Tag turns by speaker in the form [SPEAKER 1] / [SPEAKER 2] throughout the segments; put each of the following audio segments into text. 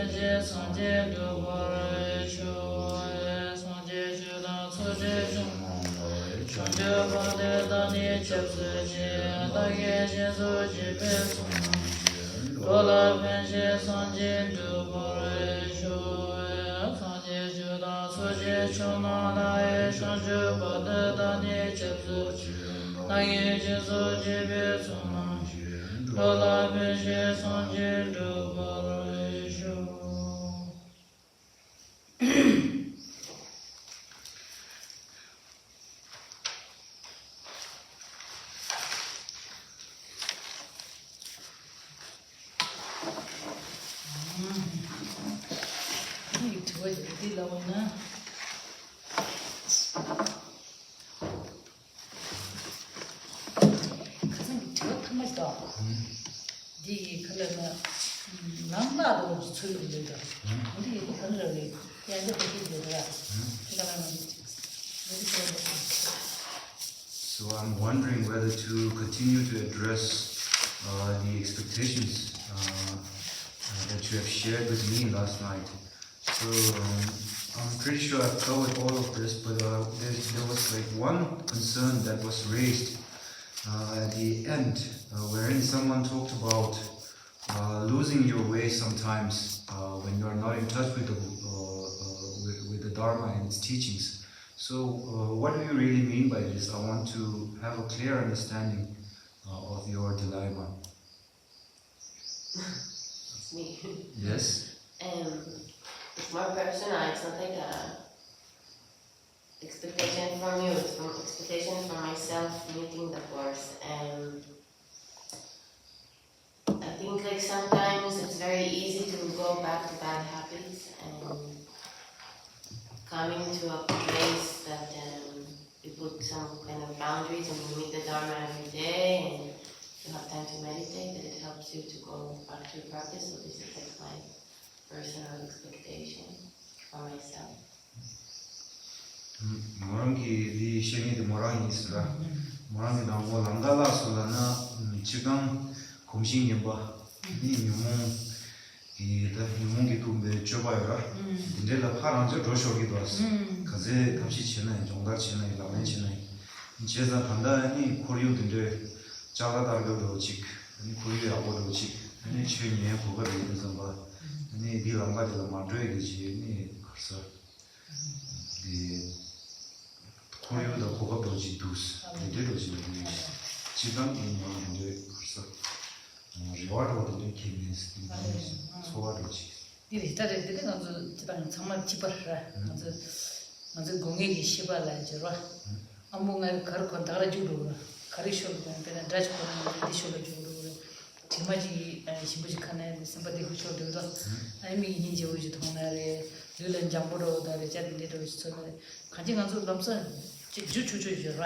[SPEAKER 1] penje sanje do bore shu sanje juda soje jung sanje bade dani chepse je dage je so je be sum dola penje sanje do bore shu sanje juda soje chuna la sanje bade dani chepse dage je so je be sum dola penje sanje do bore shu. Di lawan na. Kasan ito tamas da. Di kalana nangma do chulu de da. Di kalana le. Ya de peki de da.
[SPEAKER 2] So I'm wondering whether to continue to address the expectations that you have shared with me last night. So I'm pretty sure I've covered all of this, but there was like one concern that was raised at the end, wherein someone talked about losing your way sometimes when you are not in touch with the Dharma and its teachings. So what do you really mean by this? I want to have a clear understanding of your dilemma.
[SPEAKER 3] It's me.
[SPEAKER 2] Yes?
[SPEAKER 3] It's more personal, it's not like a expectation from you, it's from expectation from myself meeting the course. I think like sometimes it's very easy to go back to bad habits and coming to a place that you put some kind of boundaries and you meet the Dharma every day and you have time to meditate, that it helps you to go back to your practice. So this is like my personal expectation for myself.
[SPEAKER 2] Morangi di shengi di morangi isra. Morangi da mo langala solana chigang komshin yeba. Ni nyumong ki da nyumong ki kumbe chobayora. Indela paranje roshogi dos. Kaze kamshi chena jongda chena lamen chena. Cheza tanda ni koryu dinde jaga darga lochik. Ni koryu abo lochik. Ni chwenye koga de zamba. Ni di langa de la madre de ji ni karsa di koyo da koga doji dus de doji ni chidan ni ma de karsa reward de kimis sowa doji
[SPEAKER 1] 이 다들 되는 거 지방 정말 집어라. 먼저 공익이 시발라 저러. 아무가 가르고 나라 주로 가르셔도 되는 드라지 코는 디쇼로 주로. 디마지 시부지카네 심바디 후쇼도도 아이미 이제 오지 통나래 르렌 장보로 다래 자리내도 있어서 같이 가서 넘서 주주주주라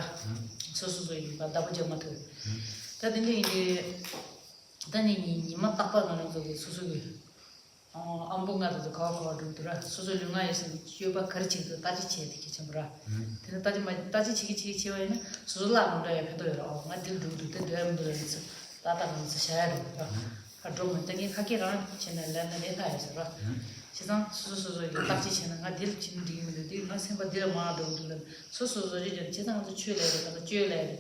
[SPEAKER 1] 소소소 이 바다버져 맞아 다들 이제 다니 니마 딱바가는 저기 소소기 안봉가도 가고도더라 소소lunga에서 지어봐 가르치도 따지치야 되게 전부라 근데 따지치기 지어에는 소소라는 데 배도요 맞들도 되는데서 따다면서 샤야로 하드로만 되게 하기랑 채널에는 내다해서 지상 수수수 딱지 채널가 딜 진디인데 딜 마생바 딜 마도들 수수수 이제 지상도 취래가 쥐래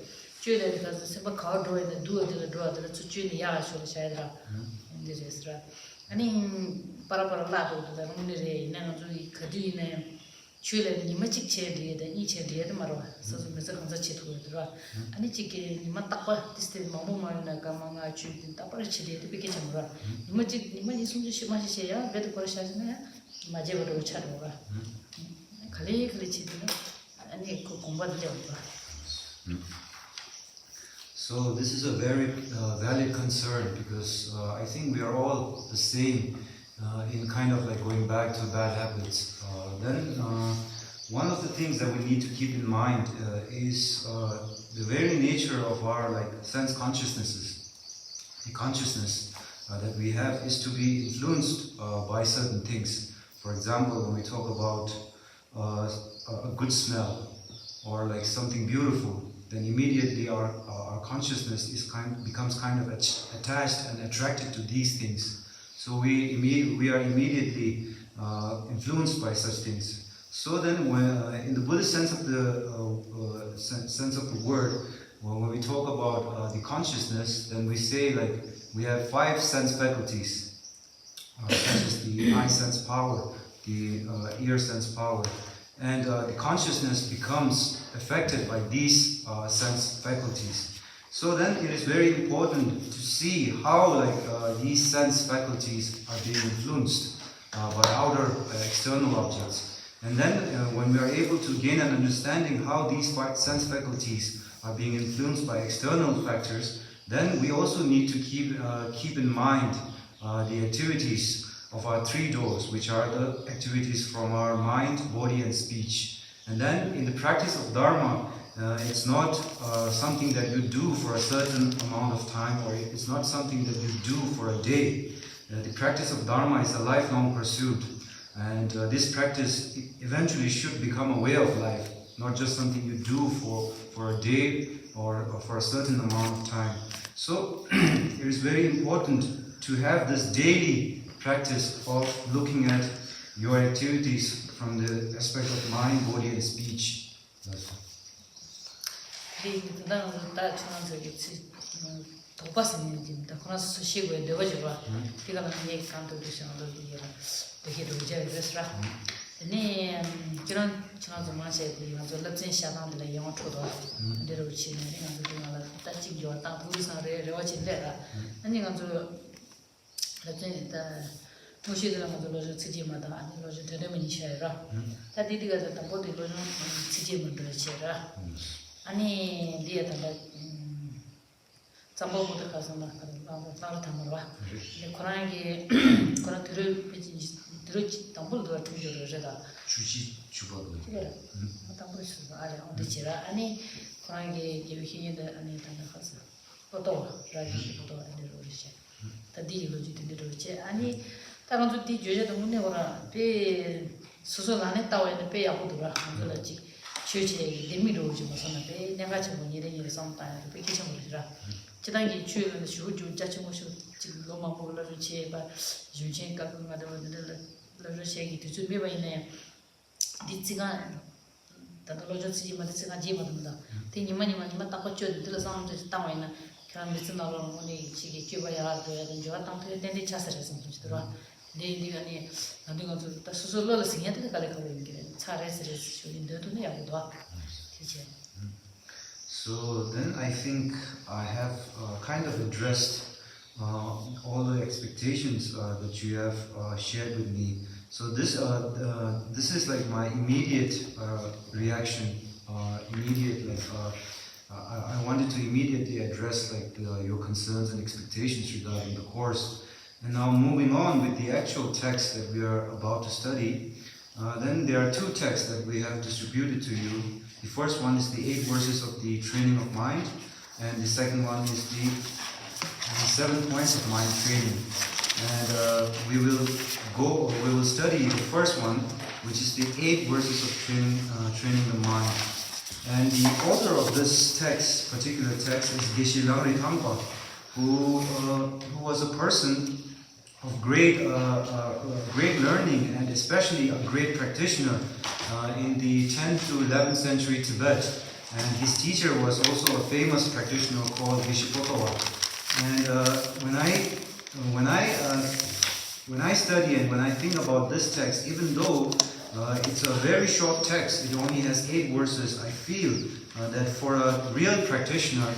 [SPEAKER 1] 가서 semba 가도에 두어들 주주니 야쇼 샤야라 인데스라 아니 파라파라라도 오늘에 나는 저기 거기네 취래 니마 직체리에다 이체리에다 말아 서서 메서 감사 치토들아 아니 지게 니마 딱바 디스테 마모마나 가마가 주든 딱바를 치리에다 비게 참으라 니마 이숨지 심하시셔야 베드 거샤잖아 마제버로 차로가 칼리 치드네 아니 그 공부를 해봐.
[SPEAKER 2] So this is a very valid concern because I think we are all the same in kind of like going back to bad habits. Then one of the things that we need to keep in mind is the very nature of our like sense consciousnesses. The consciousness that we have is to be influenced by certain things. For example, when we talk about a good smell or like something beautiful, then immediately our consciousness becomes kind of attached and attracted to these things. So we are immediately influenced by such things. So then, when in the Buddhist sense of the word, when we talk about the consciousness, then we say like we have 5 sense faculties, such as the eye sense power, the ear sense power, and the consciousness becomes affected by these sense faculties. So then it is very important to see how these sense faculties are being influenced by outer external objects. And then when we are able to gain an understanding how these sense faculties are being influenced by external factors, then we also need to keep in mind the activities of our 3 doors, which are the activities from our mind, body and speech. And then in the practice of Dharma, it's not something that you do for a certain amount of time, or it's not something that you do for a day. The practice of Dharma is a lifelong pursuit, and this practice eventually should become a way of life, not just something you do for a day or for a certain amount of time. So it is very important to have this daily practice of looking at your activities from the aspect of mind, body and speech. So then I think I have kind of addressed all the expectations that you have shared with me. So this is like my immediate reaction. I wanted to immediately address your concerns and expectations regarding the course. And now moving on with the actual text that we are about to study, then there are 2 texts that we have distributed to you. The first one is the 8 verses of the training of mind, and the second one is the 7 points of mind training. And we will study the first one, which is the 8 verses of training the mind. And the author of this particular text, is Geshema Dawa, who was a person of great learning, and especially a great practitioner in the 10th to 11th century Tibet. And his teacher was also a famous practitioner called Geshema Dawa. And when I study and when I think about this text, even though it's a very short text, it only has 8 verses, I feel that for a real practitioner,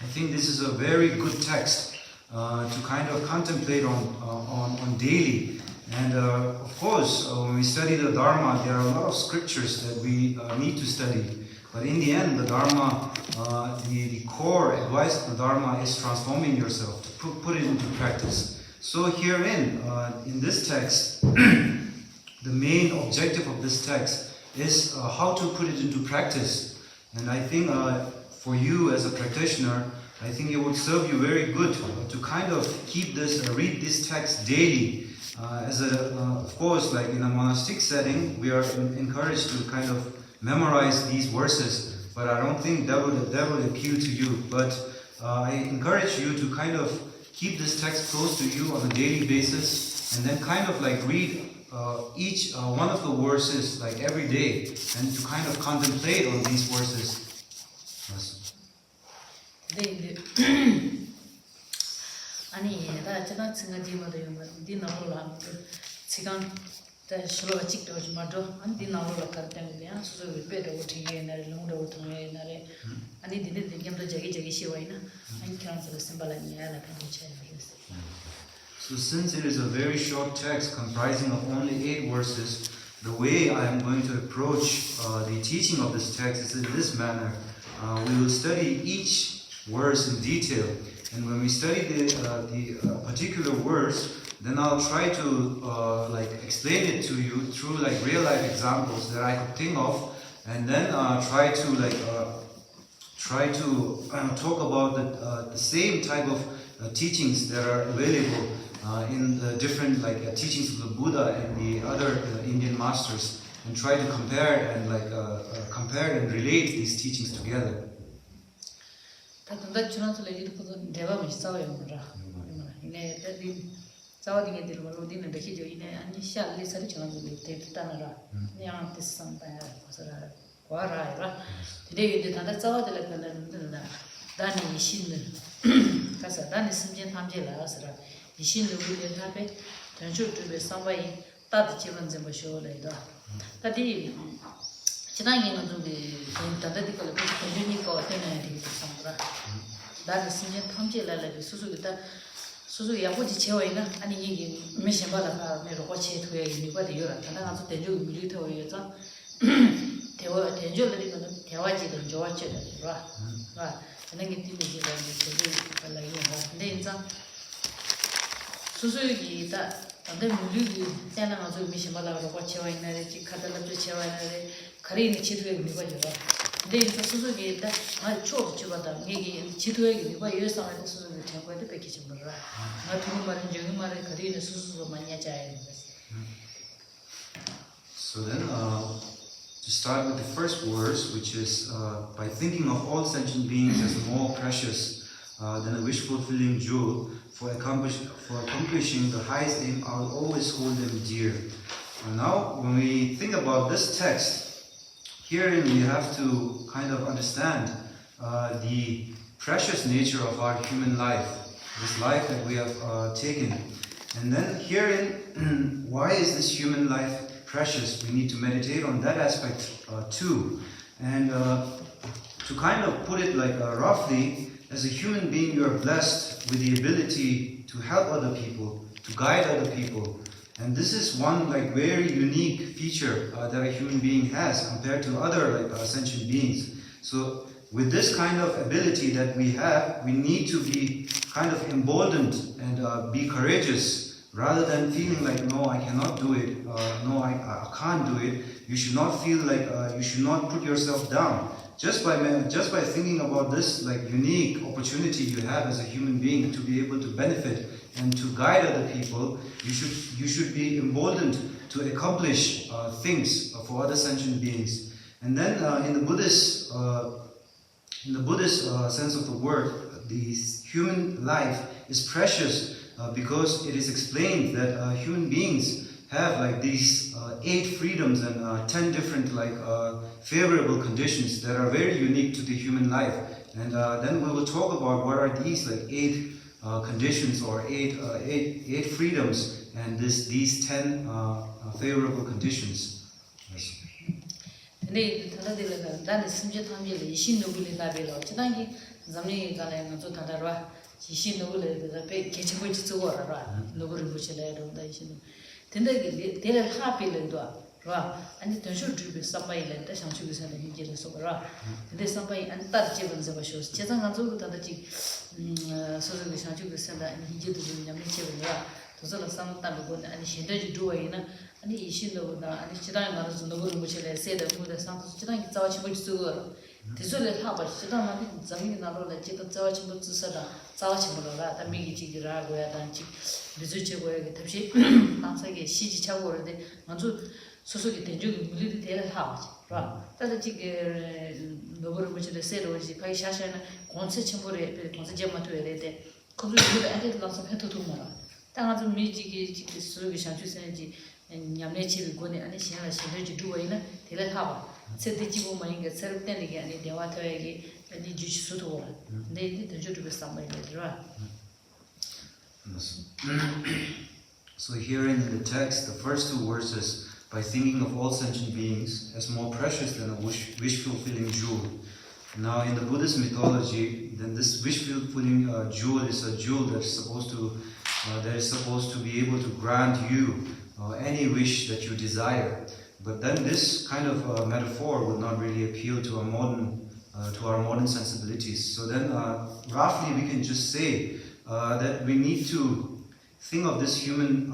[SPEAKER 2] I think this is a very good text to kind of contemplate on daily. And of course, when we study the Dharma, there are a lot of scriptures that we need to study. But in the end, the Dharma, the core advice of the Dharma is transforming yourself, to put it into practice. So herein, in this text, the main objective of this text is how to put it into practice. And I think for you as a practitioner, I think it would serve you very good to kind of keep this, read this text daily. Of course, like in a monastic setting, we are encouraged to kind of memorize these verses, but I don't think that would appeal to you. But I encourage you to kind of keep keep this text close to you on a daily basis, and then kind of like read each one of the verses like every day, and to kind of contemplate on these verses. Yes.
[SPEAKER 1] 아니 나 제가 지금 지금도 디나로라 지금 때 실로가 찍도 좀 맞죠 안 디나로라 갈 때문에 수수 배도 어떻게 나를 농도 통해 나를 아니 디디 디gem도 저기 시와이나 아니 그런서 심발이 야라 같이 쳐요.
[SPEAKER 2] So since it is a very short text comprising of only 8 verses, the way I am going to approach the teaching of this text is in this manner. We will study each verse in detail, and when we study the particular verse, then I'll try to like explain it to you through like real life examples that I could think of, and then try to talk about the same type of teachings that are available in the different like teachings of the Buddha and the other Indian masters, and try to compare and relate these teachings together.
[SPEAKER 1] 다른데 저한테 얘기도 대화를 싸워요 뭐라. 이네 대비 싸워딩에 들어가고 디는 되게 이네 아니 샤리 살이 저한테 대단하라. 그냥 뜻상다야 거서라. 과라라. 근데 이제 다들 싸워들 거는 다니 신은 가서 다니 심진 탐제라서라. 이 신도 우리 앞에 전주주에 상바이 따뜻 지원 좀 보셔라이다. 다디 지난해는 좀 다들 걸 전주니까 때문에 되게 상부라. 다니 심진 탐제라라 수수기다 수수 야고지 채워이나 아니 이게 몇십 받아가 내가 같이 도야 이거도 요라. 다나가서 대주 밀리터에서 대화 대주들이 거는 대화지도 좋아지더라. 아, 저는 게 뒤에 되게 발라요. 근데 이제 수수기다 근데 물이 때나가서 몇십 받아가 같이 와 있는데 카달라도 채워 있는데 가리니 지도에 미거죠. 근데 이제 수수기다 아 초도 집어다 이게 지도에 미거 예상할 수수기 채워도 뺏기지 몰라. 나 두는 말은 저기 말에 가리니 수수도 많이 하자요.
[SPEAKER 2] So then, to start with the first verse, which is by thinking of all sentient beings as more precious than a wish-fulfilling jewel, for accomplishing the highest aim, I will always hold them dear. Now, when we think about this text, herein we have to kind of understand the precious nature of our human life, this life that we have taken. And then herein, why is this human life precious? We need to meditate on that aspect too. And to kind of put it like roughly, as a human being you are blessed with the ability to help other people, to guide other people. And this is one like very unique feature that a human being has compared to other like sentient beings. So with this kind of ability that we have, we need to be kind of emboldened and be courageous, rather than feeling like, no, I cannot do it, no, I can't do it. You should not feel like, you should not put yourself down. Just by thinking about this like unique opportunity you have as a human being to be able to benefit and to guide other people, you should be emboldened to accomplish things for other sentient beings. And then in the Buddhist sense of the word, the human life is precious because it is explained that human beings have like these 8 freedoms and 10 different like favorable conditions that are very unique to the human life. And then we will talk about what are these like 8 conditions or 8 freedoms and these 10 favorable conditions. Yes.
[SPEAKER 1] 근데 다들 나는 심지 탐지를 이신노블이 나벨로 지난기 zamni 가래 가서 다다라 이신노블에 배 개체고 지고라라 노블을 붙여라도 다이신 근데 대를 하필도 와 아니 전술 주비 삼바이를 다 상주기서 이제는 소라 근데 삼바이 안 따지면서 봐쇼 제가 가지고 다다지 소소기 상주기서 이제도 좀 냠내 채우라 도서를 삼다고 아니 신대지 두어이나 아니 이신노보다 아니 지단에 가서 노블을 붙여라 세다 무대 상수 지단이 자와치 붙이고 대소를 하바 지단한테 zamni 나로라 제가 자와치 붙으서다 자와치 물어라 다 미기지기라고야 단지 비즈체고에 답시 당사게 시지 차고 그러는데 먼저 소소기 대중이 물리도 대를 하지 봐. 따라 지게 노버를 붙이는 세로지 파이 샤샤는 공세 첨부에 공세 제마토에 돼. 거기 그 안에 들어서 해도 도마라 당아서 미지기 수기 상주선지 냠내 집이 고네 아니 시야라 시너지 두어이나 데라 하바 세대지고 마인게 서럽다니게 아니 대화터에게 아니 주시수도 와 근데 대저도 비슷한데라
[SPEAKER 2] So here in the text, the first two verses, by thinking of all sentient beings as more precious than a wish-fulfilling jewel. Now in the Buddhist mythology, then this wish-fulfilling jewel is a jewel that is supposed to be able to grant you any wish that you desire. But then this kind of metaphor would not really appeal to our modern sensibilities. So then roughly we can just say that we need to think of this human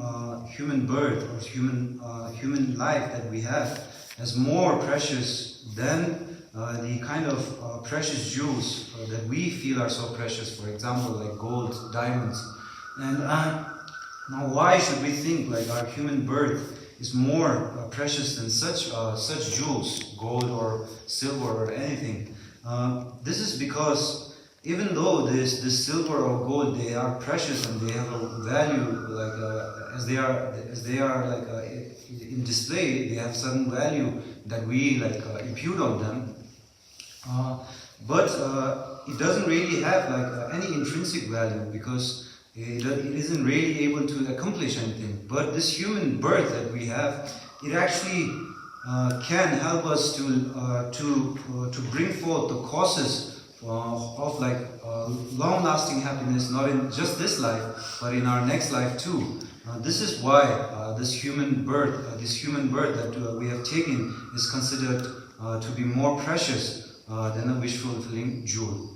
[SPEAKER 2] birth or human life that we have as more precious than the kind of precious jewels that we feel are so precious, for example, like gold, diamonds. And now why should we think like our human birth is more precious than such jewels, gold or silver or anything? This is because even though this silver or gold, they are precious and they have a value, like as they are like in display, they have certain value that we like impute on them. But it doesn't really have like any intrinsic value because it isn't really able to accomplish anything. But this human birth that we have, it actually can help us to bring forth the causes of like long-lasting happiness, not in just this life, but in our next life too. This is why this human birth that we have taken is considered to be more precious than a wish-fulfilling jewel.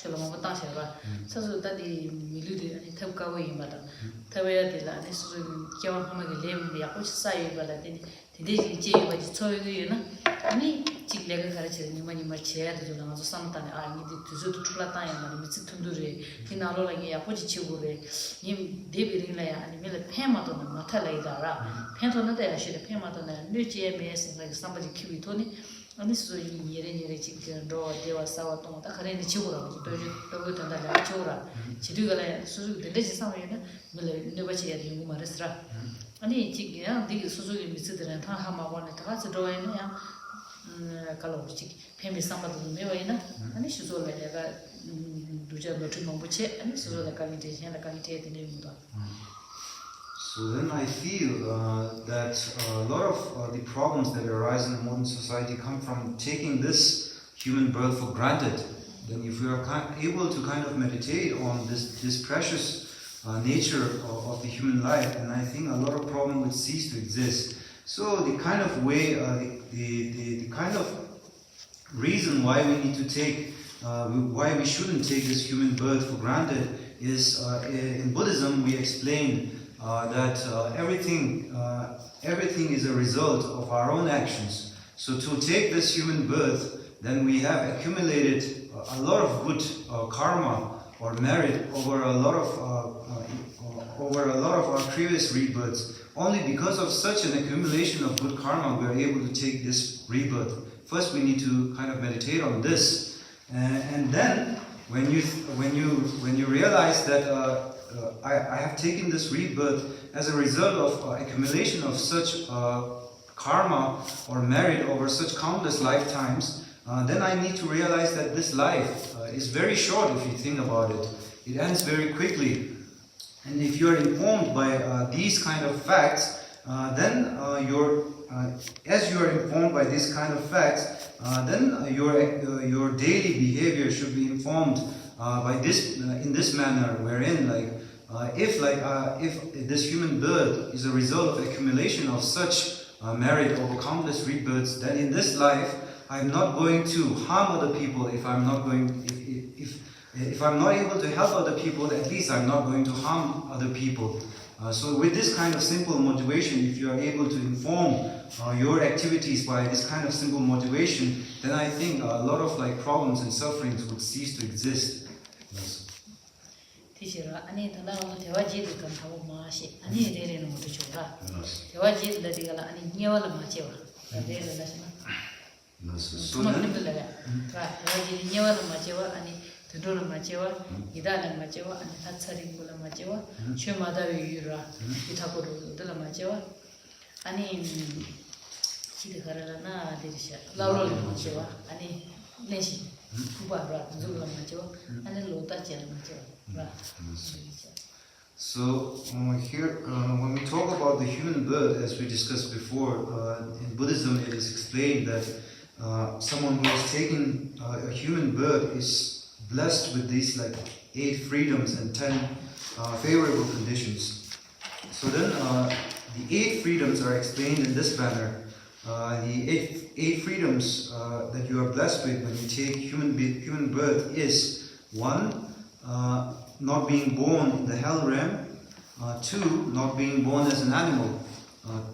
[SPEAKER 1] Shalom Tasha, so that the Miludi and Taukawa Mata, Tawaya de la Kiawan the Apuch Sai, but I think the J by the Toyuna, any chick leg character in many much chair to sometimes I needed to zoot to Latine and Mitsu Tundure, Tinalo like Apuchibure, him David Laya and Miller Pematon and Matala Dara, Penton there should have Pematon and new GMS like somebody Kibitoni. And this is a chicken draw, they were sour tomato, a Karen chura, Dogot and the chura. Chidugala, Suzu, the legislature, never see a woman restaurant. And he chicken, the Suzuki visited and Tahama wanted to have a draw in a color chick, pay me some of the Mewena, and this is all like a Duja Trimonbuche, and this is all the committee and the committee in the
[SPEAKER 2] So then I feel that a lot of the problems that arise in modern society come from taking this human birth for granted. Then if we are able to kind of meditate on this precious nature of the human life, then I think a lot of problems would cease to exist. So the kind of way, the kind of reason why we need to take, why we shouldn't take this human birth for granted is in Buddhism we explain that everything is a result of our own actions. So to take this human birth, then we have accumulated a lot of good karma or merit over a lot of our previous rebirths. Only because of such an accumulation of good karma, we are able to take this rebirth. First, we need to kind of meditate on this, and then when you realize that. I have taken this rebirth as a result of accumulation of such karma or merit over such countless lifetimes, then I need to realize that this life is very short if you think about it. It ends very quickly. And if you are informed by these kind of facts, then as you are informed by these kind of facts, then your daily behavior should be informed by this in this manner, wherein if this human birth is a result of accumulation of such merit over countless rebirths, then in this life I'm not going to harm other people. If I'm not able to help other people, at least I'm not going to harm other people. So with this kind of simple motivation, if you are able to inform your activities by this kind of simple motivation, then I think a lot of problems and sufferings would cease to exist. Yes.
[SPEAKER 1] Tishira, Annie, the Lao, the Waji, the Kantawa Mashi, Annie, they didn't want to show up. The Waji, the Digala, and Niola Machewa, the day the national. So, Waji, Niola Machewa, and the Dura Machewa, Idana Machewa, and Hatsari Bula Machewa, Shumada Yura, Itapuru, Dula Machewa, Annie, Chidikarana, Disha, Laurel Machewa, Annie, Nation.
[SPEAKER 2] So here, when we talk about the human birth, as we discussed before, in Buddhism it is explained that someone who has taken a human birth is blessed with these like 8 freedoms and 10 favorable conditions. So then the 8 freedoms are explained in this manner. The eight freedoms that you are blessed with when you take human birth is 1, not being born in the hell realm, 2, not being born as an animal,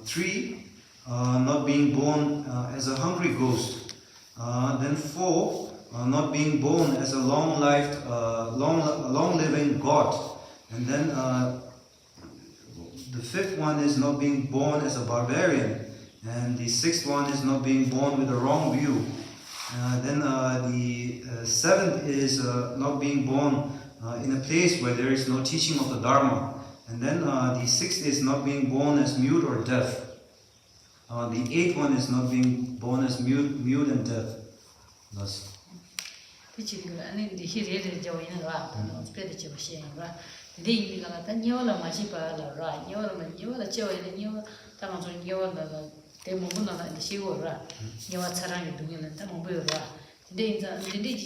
[SPEAKER 2] 3, not being born as a hungry ghost, then 4, not being born as a long-living god, and then the 5th one is not being born as a barbarian. And the 6th one is not being born with a wrong view. Then the 7th is not being born in a place where there is no teaching of the Dharma. And then the 6th is not being born as mute or deaf. The 8th one is not being born as mute and deaf. Thus.
[SPEAKER 1] They move on the Shiva, you are Sarang doing it, Tamobura. Today, the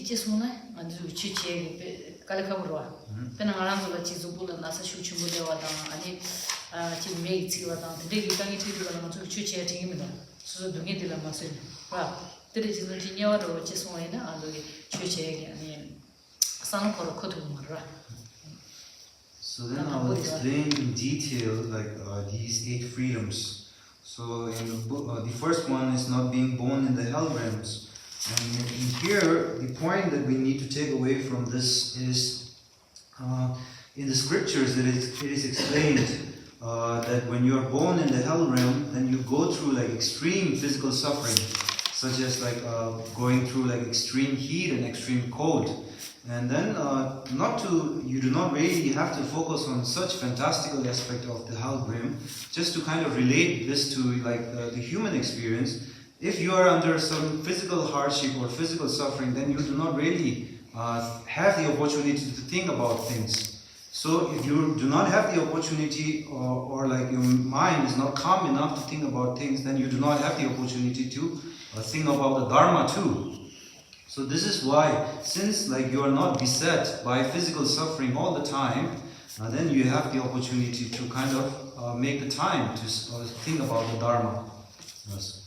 [SPEAKER 1] Chisuna and Chichi Calacabra. Penangaranzo, Chizubula, and Nasa Shuchimula, and Chimate, today you can't eat to Chichi at him. So to get the Lamasin. There is no Tinio or Chiswana and the Chichi and San for a Kotumara.
[SPEAKER 2] So then I will explain in detail like these 8 freedoms. So the first one is not being born in the hell realms. And in here, the point that we need to take away from this is in the scriptures it is explained that when you are born in the hell realm, then you go through like extreme physical suffering, such as like going through like extreme heat and extreme cold. And then you do not really have to focus on such fantastical aspect of the hell realm, just to kind of relate this to like the human experience. If you are under some physical hardship or physical suffering, then you do not really have the opportunity to think about things. So if you do not have the opportunity or like your mind is not calm enough to think about things, then you do not have the opportunity to think about the Dharma too. So this is why, since like you are not beset by physical suffering all the time, then you have the opportunity to kind of make the time to think about the Dharma. Yes.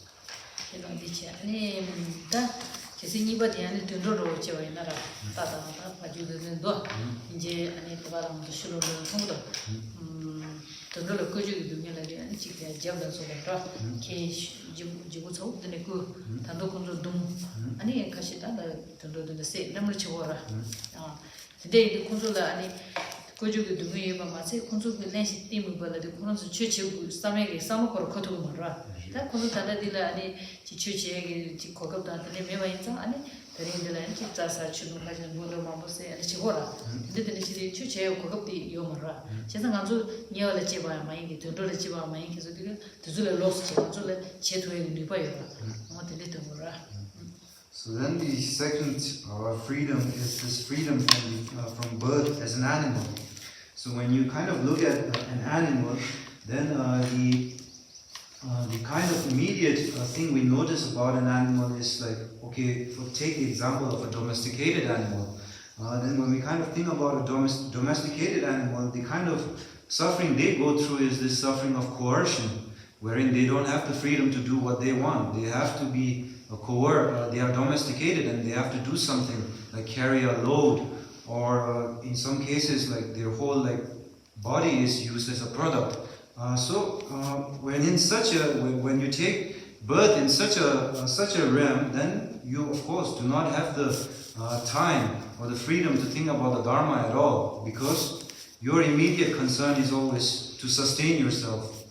[SPEAKER 1] Kojugu dungi mase konsu lensi timu bala de konsu chuchu samege samokor khotu marwa ta konsu tada dila ani chi chuche chi kokap ta ne me mai ta ani tare dila ani chi ta sa chunu ka jan bolo mambose ani chi gora de de chi chuche kokap ti yo marwa chesa nganzu nyo la chi ba mai ki to le chi ba mai ki so de tu le los chi nganzu le che to ni pa yo ma de te marwa.
[SPEAKER 2] So then the second freedom is this freedom from birth as an animal. So when you kind of look at an animal, then the kind of immediate thing we notice about an animal is like, okay, take the example of a domesticated animal. Then when we kind of think about a domesticated animal, the kind of suffering they go through is this suffering of coercion, wherein they don't have the freedom to do what they want. They have to be they are domesticated and they have to do something like carry a load, or in some cases like their whole like body is used as a product. When you take birth in such a realm, then you of course do not have the time or the freedom to think about the Dharma at all, because your immediate concern is always to sustain yourself,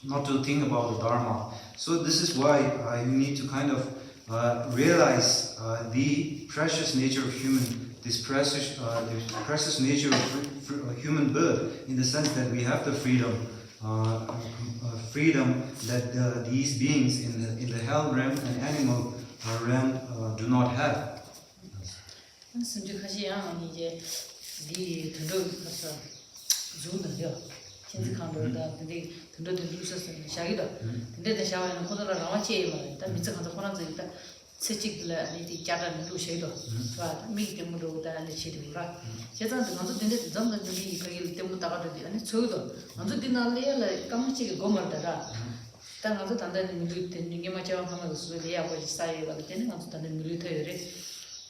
[SPEAKER 2] not to think about the Dharma. So this is why you need to kind of realize the precious nature of this precious nature of human birth, in the sense that we have the freedom that these beings in the hell realm and animal realm do not have.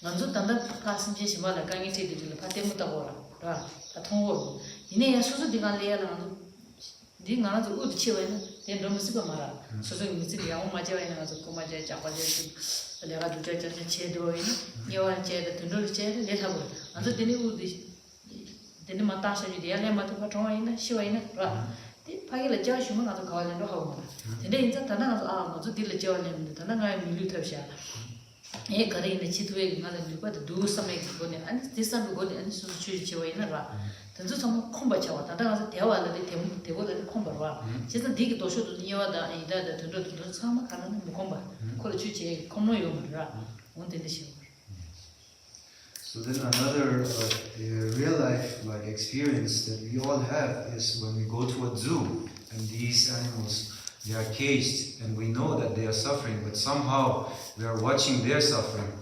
[SPEAKER 1] 먼저 단단 가슴지 심하다 강이 되기를 파템부터 보라. 봐. 다 통고. 이내 수수 디간 레야는 네 나라도 우드 치워는 내 너무 쓰고 말아. 수수 미스리 야오 마제와는 가서 고마제 잡아제 내가 두저저 제도에 여한 제도 등을 제도 내다고. 안서 되니 우드 되니 마타셔지 대야래 마도 파통이나 시와이나 봐. 이 파기를 자시면 나도 가와는도 하고. 근데 이제 단단하서 먼저 딜을 지어내는데 단단하게 밀리 터셔. 예, 거래 있는 지도에 가는 누구도 누구 섬에 거네. 아니, 대산도 거네. 아니, 수출 지원이나 봐. 단지 좀 콤바쳐. 단단하서 대화를 대보를 콤바와. 진짜 되게 도셔도 이와다 이다다 들어도 상마 가는 뭐 콤바. 그걸 주지 콤노요 말라. 온데는 시.
[SPEAKER 2] So then another real life like experience that we all have is when we go to a zoo and these animals, they are caged and we know that they are suffering, but somehow we are watching their suffering.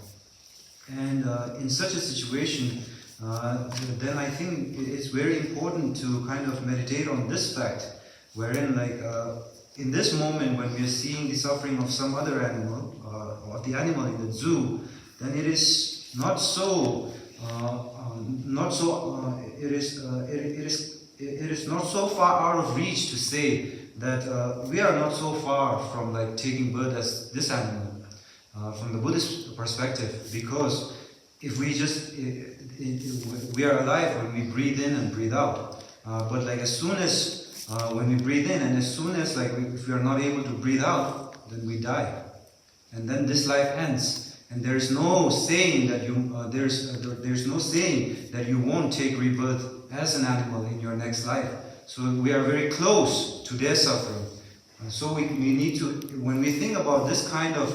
[SPEAKER 2] And in such a situation, then I think it's very important to kind of meditate on this fact, wherein like in this moment when we are seeing the suffering of some other animal, or the animal in the zoo, then it is not so, it is not so far out of reach to say that we are not so far from like taking birth as this animal from the Buddhist perspective, because if we just we are alive when we breathe in and breathe out, but like as soon as when we breathe in and as soon as like if we are not able to breathe out, then we die, and then this life ends. And there is no saying that there's no saying that you won't take rebirth as an animal in your next life. So we are very close to their suffering. So we need to, when we think about this kind of,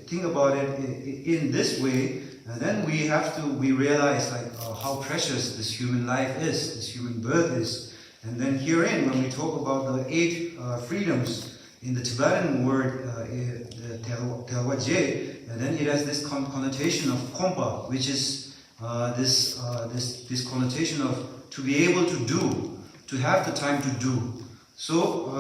[SPEAKER 2] think about it in this way, then we realize like how precious this human life is, this human birth is. And then herein, when we talk about the 8 freedoms, in the Tibetan word, the Telwaje, then it has this connotation of kompa, which is this connotation of to be able to do, to have the time to do. So,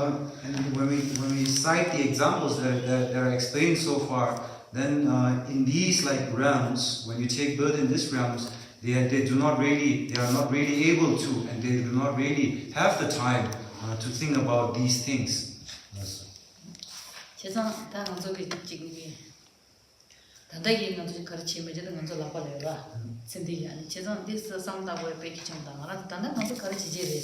[SPEAKER 2] and when we cite the examples that are explained so far, then in these like realms, when you take birth in these realms, they are not really able to, and they do not really have the time to think about these things.
[SPEAKER 1] 단다기 가지고 가르치면 이제 먼저 나빠려라. 신디야. 제가 this 상담을 배기 좀 당하라. 단다 먼저 가르치지래.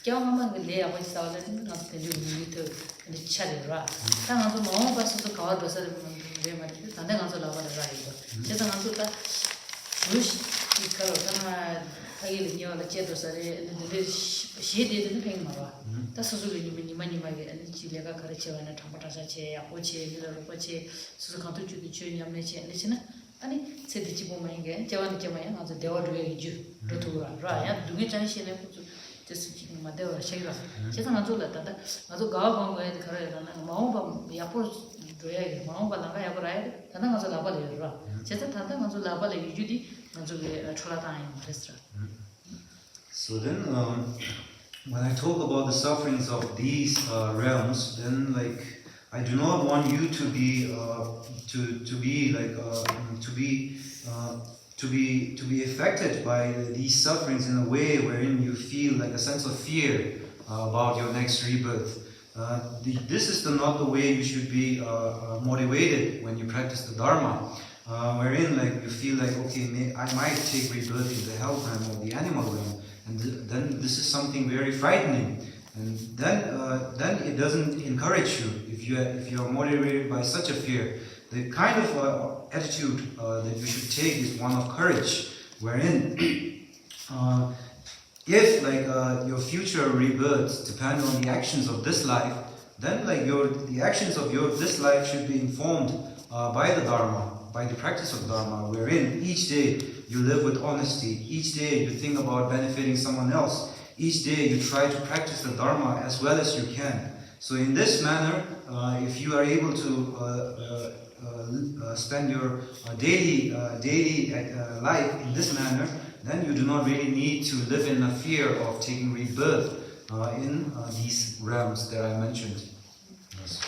[SPEAKER 1] 겨우만 내 아버지 싸우는 거 같은 유니트 근데 차려라. 당한도 너무 봤어도 가와도서 내 말이 단다 가서 나빠려라 이거. 제가 먼저가 무시 이거로 당아 하기를 녀를 제도서에 근데 시대는 팽 말아. 다 소소리 니마게 아니 지레가 가르쳐와는 담바타사체 야고체 이러로 고체 수수칸도 주도 주냐면체 아니잖아. 아니 세대지 보면 이게 저완 저마야 아주 대화를 주 도토라 라야 두개 잔시네 고주 저스지 마대와 쉐가 제가 나줄다 나도 가방 거에 가려라나 마음바 야포 줘야 마음바 나가 야버라야 다나 가서 나발이라 제가 다다 가서 나발이 유주디 나중에 초라다인 레스토랑.
[SPEAKER 2] So then when I talk about the sufferings of these realms, then like I do not want you to be affected by these sufferings in a way wherein you feel like a sense of fear about your next rebirth. This is not the way you should be motivated when you practice the Dharma, wherein like you feel like okay, I might take rebirth in the hell realm or the animal realm. then this is something very frightening, and then it doesn't encourage you if you are motivated by such a fear. The kind of attitude that you should take is one of courage, wherein if your future rebirths depend on the actions of this life, then the actions of this life should be informed by the Dharma, by the practice of Dharma, wherein each day you live with honesty, each day you think about benefiting someone else, each day you try to practice the Dharma as well as you can. So in this manner, if you are able to spend your daily life in this manner, then you do not really need to live in a fear of taking rebirth in these realms that I mentioned. Yes.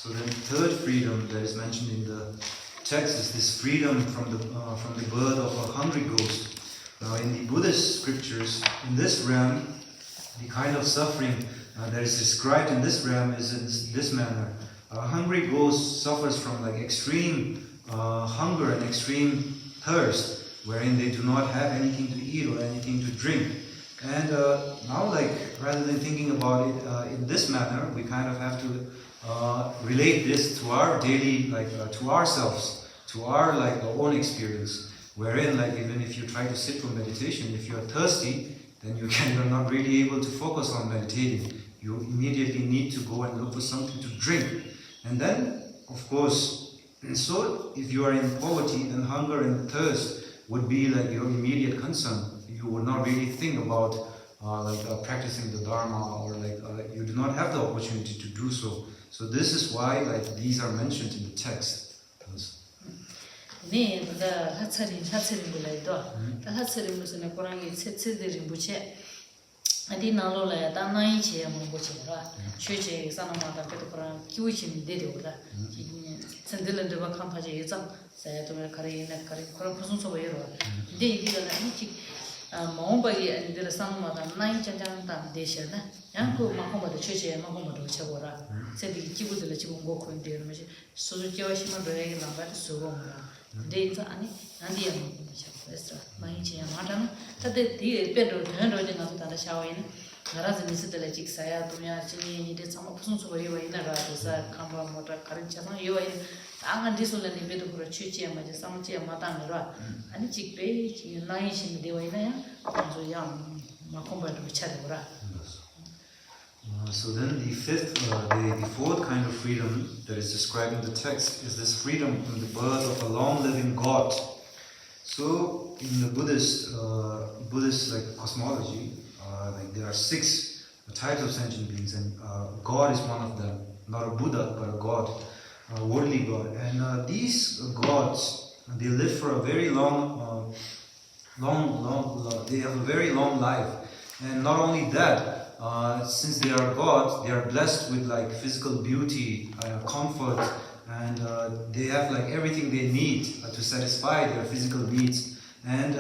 [SPEAKER 2] So then third freedom that is mentioned in the text is this freedom from the birth of a hungry ghost. Now in the Buddhist scriptures, in this realm, the kind of suffering that is described in this realm is in this manner. A hungry ghost suffers from extreme hunger and extreme thirst, wherein they do not have anything to eat or anything to drink. And now, rather than thinking about it in this manner, we kind of have to relate this to our daily, to ourselves, to our own experience. Wherein, even if you try to sit for meditation, if you are thirsty, then you're not really able to focus on meditating. You immediately need to go and look for something to drink. And then, of course, so if you are in poverty, then hunger and thirst would be your immediate concern. You would not really think about practicing the Dharma, or you do not have the opportunity to do so. So this is why these are mentioned in the text.
[SPEAKER 1] Maumbai and the Sanmada 9 Jantan Desha, Yanko Mahoma the Church and Mahoma do Chabora, said the Kibu de la Chibungo in the Ramaji, so the Joshima Doeg and Batu Suroma, Data and the Extra, Mahichi and Matan, that the Pedro Hundred and the Shawin, Narazan is the Legic Saya, Dunya, Chini, did some persons who were in a Raza, Kamba, Motor, Karinchama, you in Angan Disul and the bit of a Chichi and Majasamchi and Matan Ra, and the chick bay, nice in the Dewayna, so young, Macomba to Chadora.
[SPEAKER 2] So then the fourth kind of freedom that is described in the text is this freedom from the birth of a long-living God. So in the Buddhist cosmology, there are 6 types of sentient beings, and God is one of them. Not a Buddha, but a God, a worldly God. And these gods, they live for a very long, they have a very long life. And not only that, since they are gods, they are blessed with physical beauty, comfort, and they have everything they need to satisfy their physical needs. And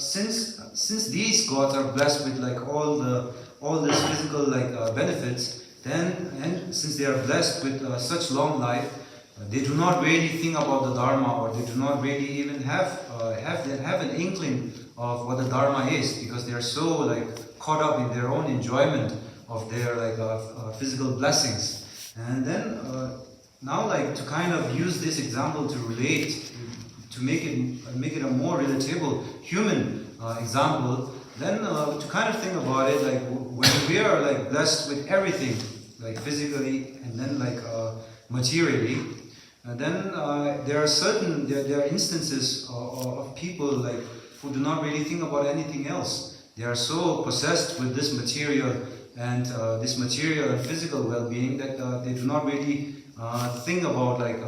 [SPEAKER 2] since these gods are blessed with all this physical benefits, and since they are blessed with such long life, they do not really think about the Dharma, or they do not really even have an inkling of what the Dharma is, because they are so caught up in their own enjoyment of their physical blessings. And then now to kind of use this example to relate, to make it a more relatable human example, then to kind of think about it, when we are blessed with everything, physically and then materially, then there are instances of people who do not really think about anything else. They are so possessed with this material and this material and physical well-being, that they do not really think about like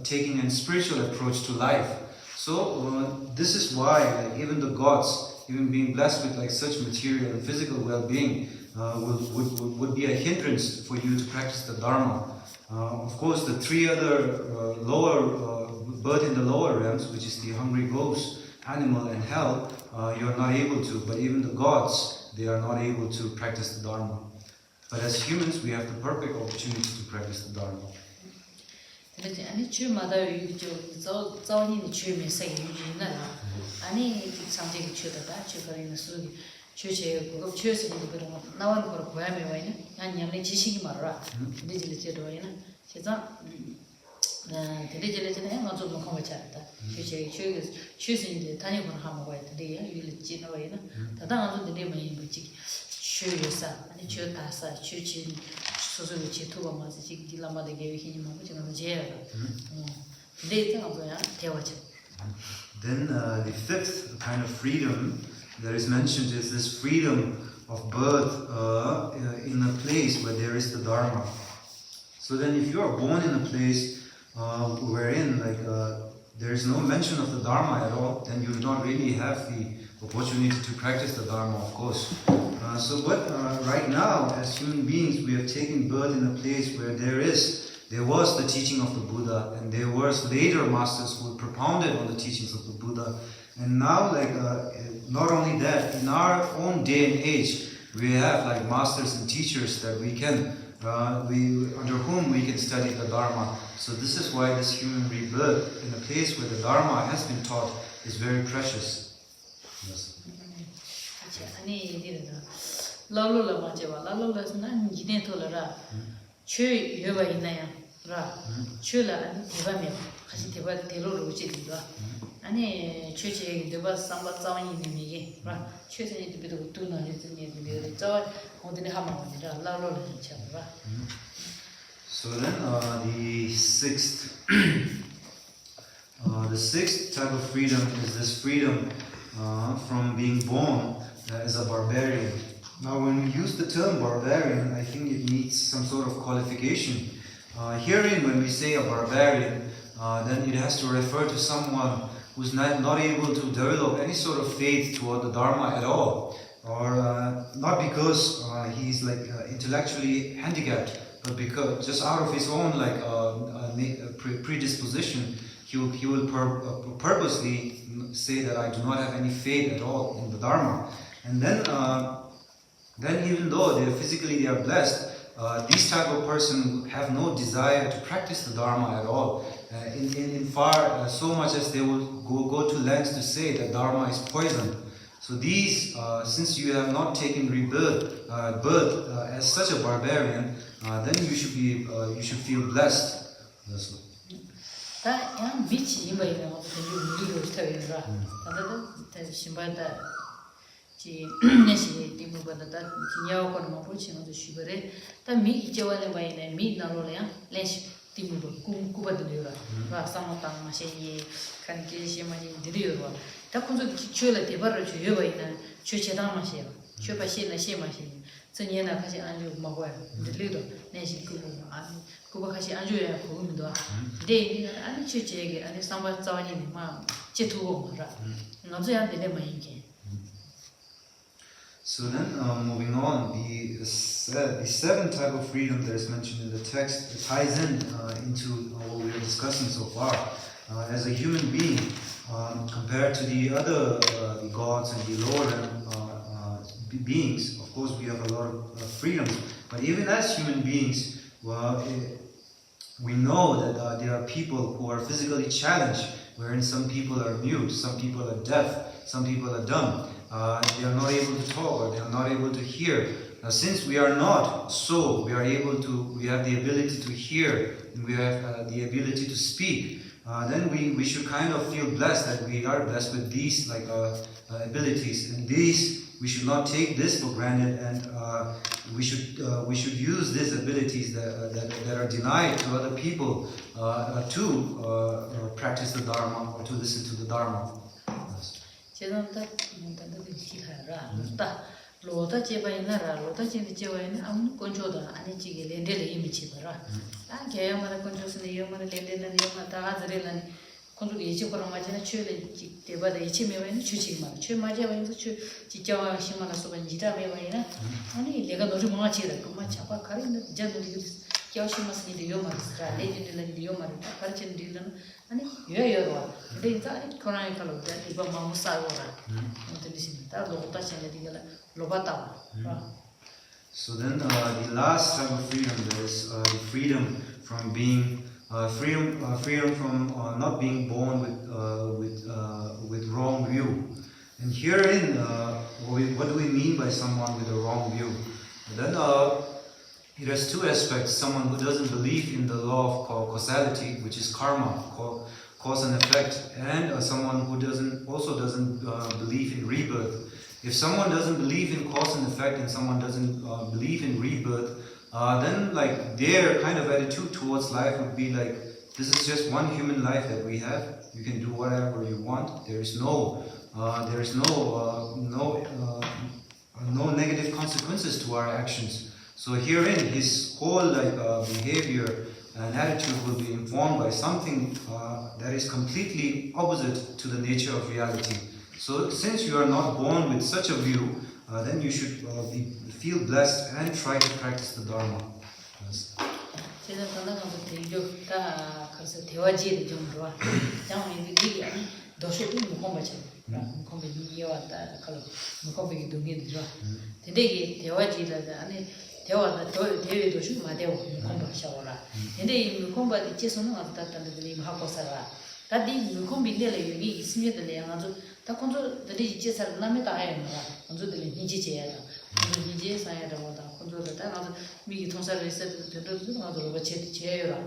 [SPEAKER 2] taking a spiritual approach to life. So this is why like, even the gods, even being blessed with like such material and physical well-being, would be a hindrance for you to practice the Dharma. Of course, the three other lower birth in the lower realms, which is the hungry ghost, animal, and hell, you are not able to. But even the gods, they are not able to practice the Dharma. But as humans, we have the perfect opportunity to practice the Dharma.
[SPEAKER 1] 아니 주마다 유죠 자원이 주면 생기는 아니 상대가 주다다 주거리는 수기 주제 그거 주에서도 그런 나와는 거 고야매 와이네 아니 양내 지식이 말아 디지털제도에나 제가 디지털제도에 먼저 뭐 하고 찾았다 주제 주신데 다니고 하면 와야 돼 이게 지나와이나 다당도 되면 뭐지 주요사 아니 주다사 주진 소소히 제토가 맞지 길라마데 계획이 뭐 지금 제야 데이터가 뭐야 대화죠.
[SPEAKER 2] Then the fifth kind of freedom that is mentioned is this freedom of birth in a place where there is the Dharma. So then if you are born in a place wherein like there is no mention of the Dharma at all, then you do not really have the opportunity to practice the Dharma, of course. But right now, as human beings, we have taken birth in a place where there was the teaching of the Buddha, and there was later masters who propounded on the teachings of the Buddha. And now, like not only that, in our own day and age, we have like masters and teachers that we can, under whom we can study the Dharma. So this is why this human rebirth in a place where the Dharma has been taught is very precious. Yes.
[SPEAKER 1] 아니 이래도 라로라 맞아봐 라로라스는 이네 돌아라 최 여바 있나요 라 최라 대바면 같이 대바 대로로 오지리가 아니 최제 대바 상바 자원이 있는 얘기 라 최선이 되도 두나 했더니 얘기를 저 어디에 하면 아니라 라로라 잡아.
[SPEAKER 2] So then the sixth type of freedom is this freedom from being born as a barbarian. Now when we use the term barbarian, I think it needs some sort of qualification. Herein, when we say a barbarian, then it has to refer to someone who's not able to develop any sort of faith toward the Dharma at all, or not because he's like intellectually handicapped, but because just out of his own like predisposition, he will purposely say that I do not have any faith at all in the Dharma. And then even though they are blessed, these type of person have no desire to practice the Dharma at all. In far so much as they will go to lengths to say that Dharma is poison. So these, since you have not taken birth as such a barbarian, then you should feel blessed. That's what.
[SPEAKER 1] 다 그냥 미치 이마이나 우리로 스타일이라 다들 신발다 지 내시 디무바다 지냐고는 뭐 보치는 수비래 다미 이제와는 바이네 미 나로래야 렌시 디무바 쿠바들이라 가 상호당 마시니 간게 시마니 드리요와 다 콘조 기초를 대바를 줘요 바이나 최체당 마시요 최바시나 시마시 전에나 같이 안주 먹어요 들리도 내시 그거 아니 그거 같이 안주야 그거도 데 아니 최제게 아니 상바 자원이 막 제투고 말아 너저야 되네 마이게.
[SPEAKER 2] So then, moving on, the seventh type of freedom that is mentioned in the text ties into what we are discussing so far. As a human being, compared to the other the gods and the lower beings, of course we have a lot of freedoms. But even as human beings, we know that there are people who are physically challenged, wherein some people are mute, some people are deaf, some people are dumb. They are not able to talk, or they are not able to hear. Now, since we are not so, we have the ability to hear, and we have the ability to speak. Then we should kind of feel blessed that we are blessed with these like abilities, and we should not take this for granted, and we should use these abilities that are denied to other people to practice the Dharma or to listen to the Dharma.
[SPEAKER 1] 제가 딱 기타라 딱 로다 제바이나라 로다 제디 제바이나 아무 건조다 아니 지게 렌데레 이미 치더라 아 개야마라 건조스네 요마라 렌데는 요마다 아즈레는 건조 예치고랑 맞이나 추에 지 대바다 예치메와는 추치만 추 맞아와서 추 지자와 심마가 소반 지다메와이나 아니 내가 너를 망아치라 그만 잡아 가리는 자들이 겨우심마스니 요마스라 레진들은 요마를 가르치는 딜은 아니 요요와 근데 이제 코로나에 걸어도 이거 마무사고라 어떻게 다 로다 생각이가 로바타
[SPEAKER 2] So then the last type of freedom is the freedom from being freedom from not being born with wrong view. And herein, what do we mean by someone with a wrong view? Then it has two aspects: someone who doesn't believe in the law of causality, which is karma, cause and effect, and someone who doesn't believe in rebirth. If someone doesn't believe in cause and effect, and someone doesn't believe in rebirth, then like their kind of attitude towards life would be like, this is just one human life that we have. You can do whatever you want. There is no negative consequences to our actions. So herein, his whole behavior and attitude will be informed by something that is completely opposite to the nature of reality. So since you are not born with such a view, then you should feel blessed and try to practice the Dharma. Yes.
[SPEAKER 1] 대화가 대외도 좀 마대고 컴바샤오라 근데 이 컴바디 제소는 왔다는데 이 하고서라 다디 컴비네래 여기 있으면들 양아주 다 콘조들이 제사를 남에다 해야 콘조들이 니지제야다 니지제 사야다 보다 콘조들 다 아주 미기 통사를 했을 때도 아주 로버체 제여라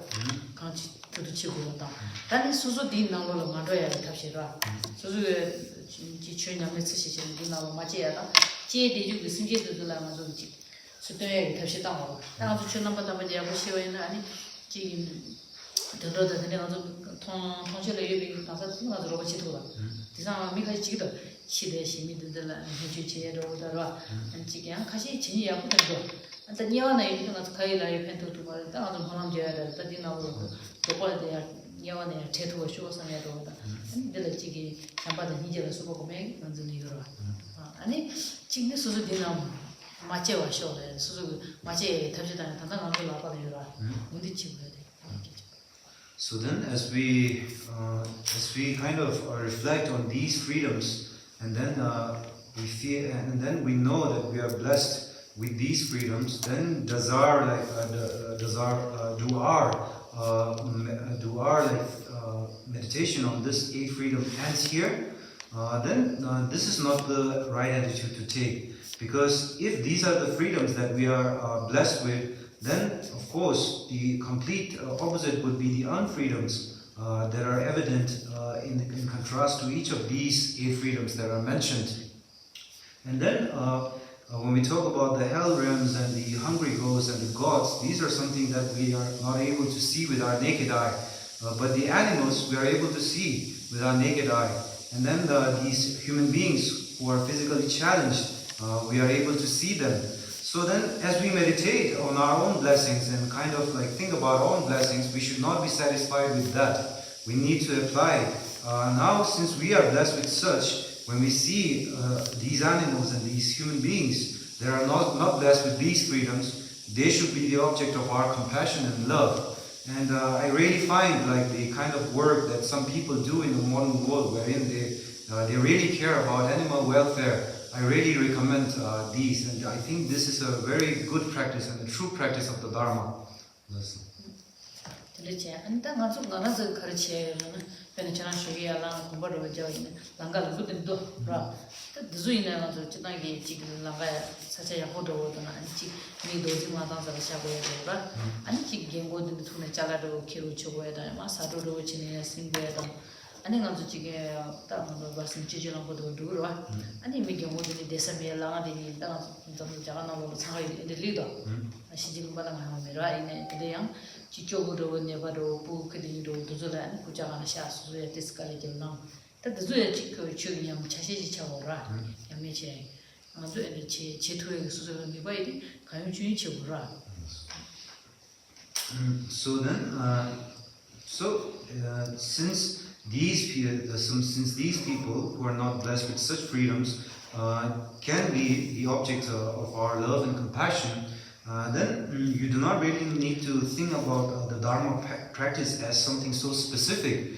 [SPEAKER 1] 같이 도치고다 다니 수수 딘나로 만들어야 답시라 수수의 지출량을 쓰시는 딘나로 맞이야다 제대로 심지어도 라마도 수도에 다시 당하고 나도 주는보다 먼저 하고 싶어요 아니 지금 들어도 되는 아주 통실의 예비 가서 나도 로봇이 돌아 이상 미가 지기도 시대 시민들라 해주체로 오더라 지금 같이 진이하고 되고 일단 이완에 이런 거 가이라이 펜토도 말다 나도 하나 줘야 돼 따디나고 도벌 돼야 이완에 제도가 쇼서내야 되다 근데 지금 잠바다 니제가 수고고매 완전히 이거라 아니 지금 수수 되나 마체와 쇼래 수수 마체 탑시다 단단한 걸 나빠내라 문제 치고야 돼.
[SPEAKER 2] So then, as we kind of reflect on these freedoms, and then we feel, and then we know that we are blessed with these freedoms, then do our meditation on this eight freedom ends here. Then this is not the right attitude to take. Because if these are the freedoms that we are blessed with, then of course the complete opposite would be the unfreedoms that are evident in contrast to each of these eight freedoms that are mentioned. And then when we talk about the hell realms and the hungry ghosts and the gods, these are something that we are not able to see with our naked eye. But the animals we are able to see with our naked eye. And then these human beings who are physically challenged, we are able to see them. So then, as we meditate on our own blessings and kind of like think about our own blessings, we should not be satisfied with that. We need to apply. Now, since we are blessed with such, when we see these animals and these human beings that are not blessed with these freedoms, they should be the object of our compassion and love. And I really find like the kind of work that some people do in the modern world, wherein they really care about animal welfare. I really recommend these, and I think this is a very good practice and a true practice of the Dharma. Yes.
[SPEAKER 1] 아니 가서 지게 땅으로 가서 지지랑 것도 누구라 아니 미게 모든 데서메라 아니 땅 좀 자가나로 상하이 리더 시지금 바람 하면라 이네 그냥 지쪽으로 내바로 부크디로 도저라 구자가 샤스에 디스카리 좀나 또 도저에 지그 주의양 자시지 차오라 야매체 아주 애들 제토에 수술을 해봐야지 가면 주인 치고라.
[SPEAKER 2] So then, since since these people who are not blessed with such freedoms can be the object of our love and compassion, then you do not really need to think about the Dharma practice as something so specific.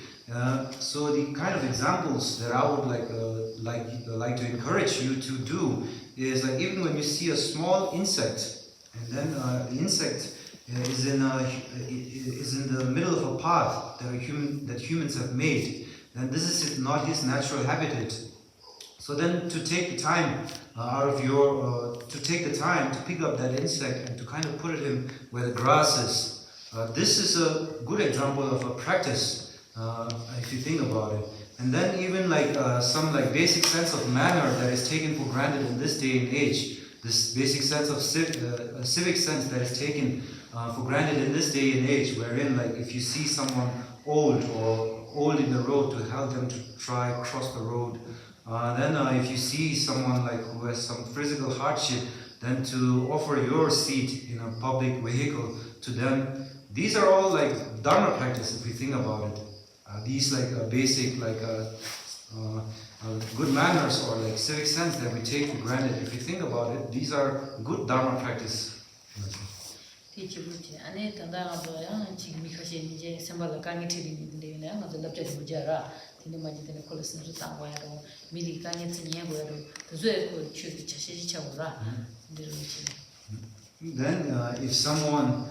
[SPEAKER 2] So the kind of examples that I would like to encourage you to do is like even when you see a small insect, and then the insect is in the middle of a path that humans have made, then this is not his natural habitat. So then to take the time to pick up that insect and to kind of put him where the grass is. This is a good example of a practice, if you think about it. And then even some basic sense of manner that is taken for granted in this day and age. This basic sense of civic sense that is taken for granted in this day and age, wherein if you see someone old in the road, to help them to try cross the road. Then if you see someone who has some physical hardship, then to offer your seat in a public vehicle to them. These are all Dharma practice if we think about it. These basic good manners or civic sense that we take for granted. If you think about it, these are good Dharma practice.
[SPEAKER 1] Teachability. Ane tanda ngabaya 지금 미카시 이제 sembarla kangi thiri ne ngado lapje bujara tinde maji tene kolesin ru tangwa yaro mili kangi tsinye go yaro zue ko chu chashi chawra ndiru chi.
[SPEAKER 2] Then if someone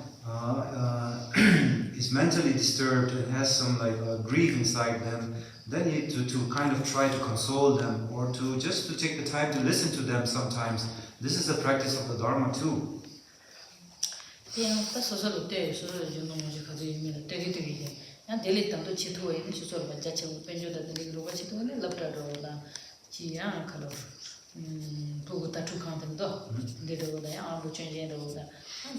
[SPEAKER 2] is mentally disturbed and has some grief inside them, then you need to kind of try to console them or to take the time to listen to them sometimes. This is a practice of the Dharma too.
[SPEAKER 1] 그냥 딱 소설로 때 소설 좀 너무 가지고 있는 되게 그냥 데리 땅도 치토에 소설 먼저 쳐 변조다 되는 거 같이 또는 랍다로라 지야 칼로 보고 다 tuk한데도 데도다 아무 전쟁도다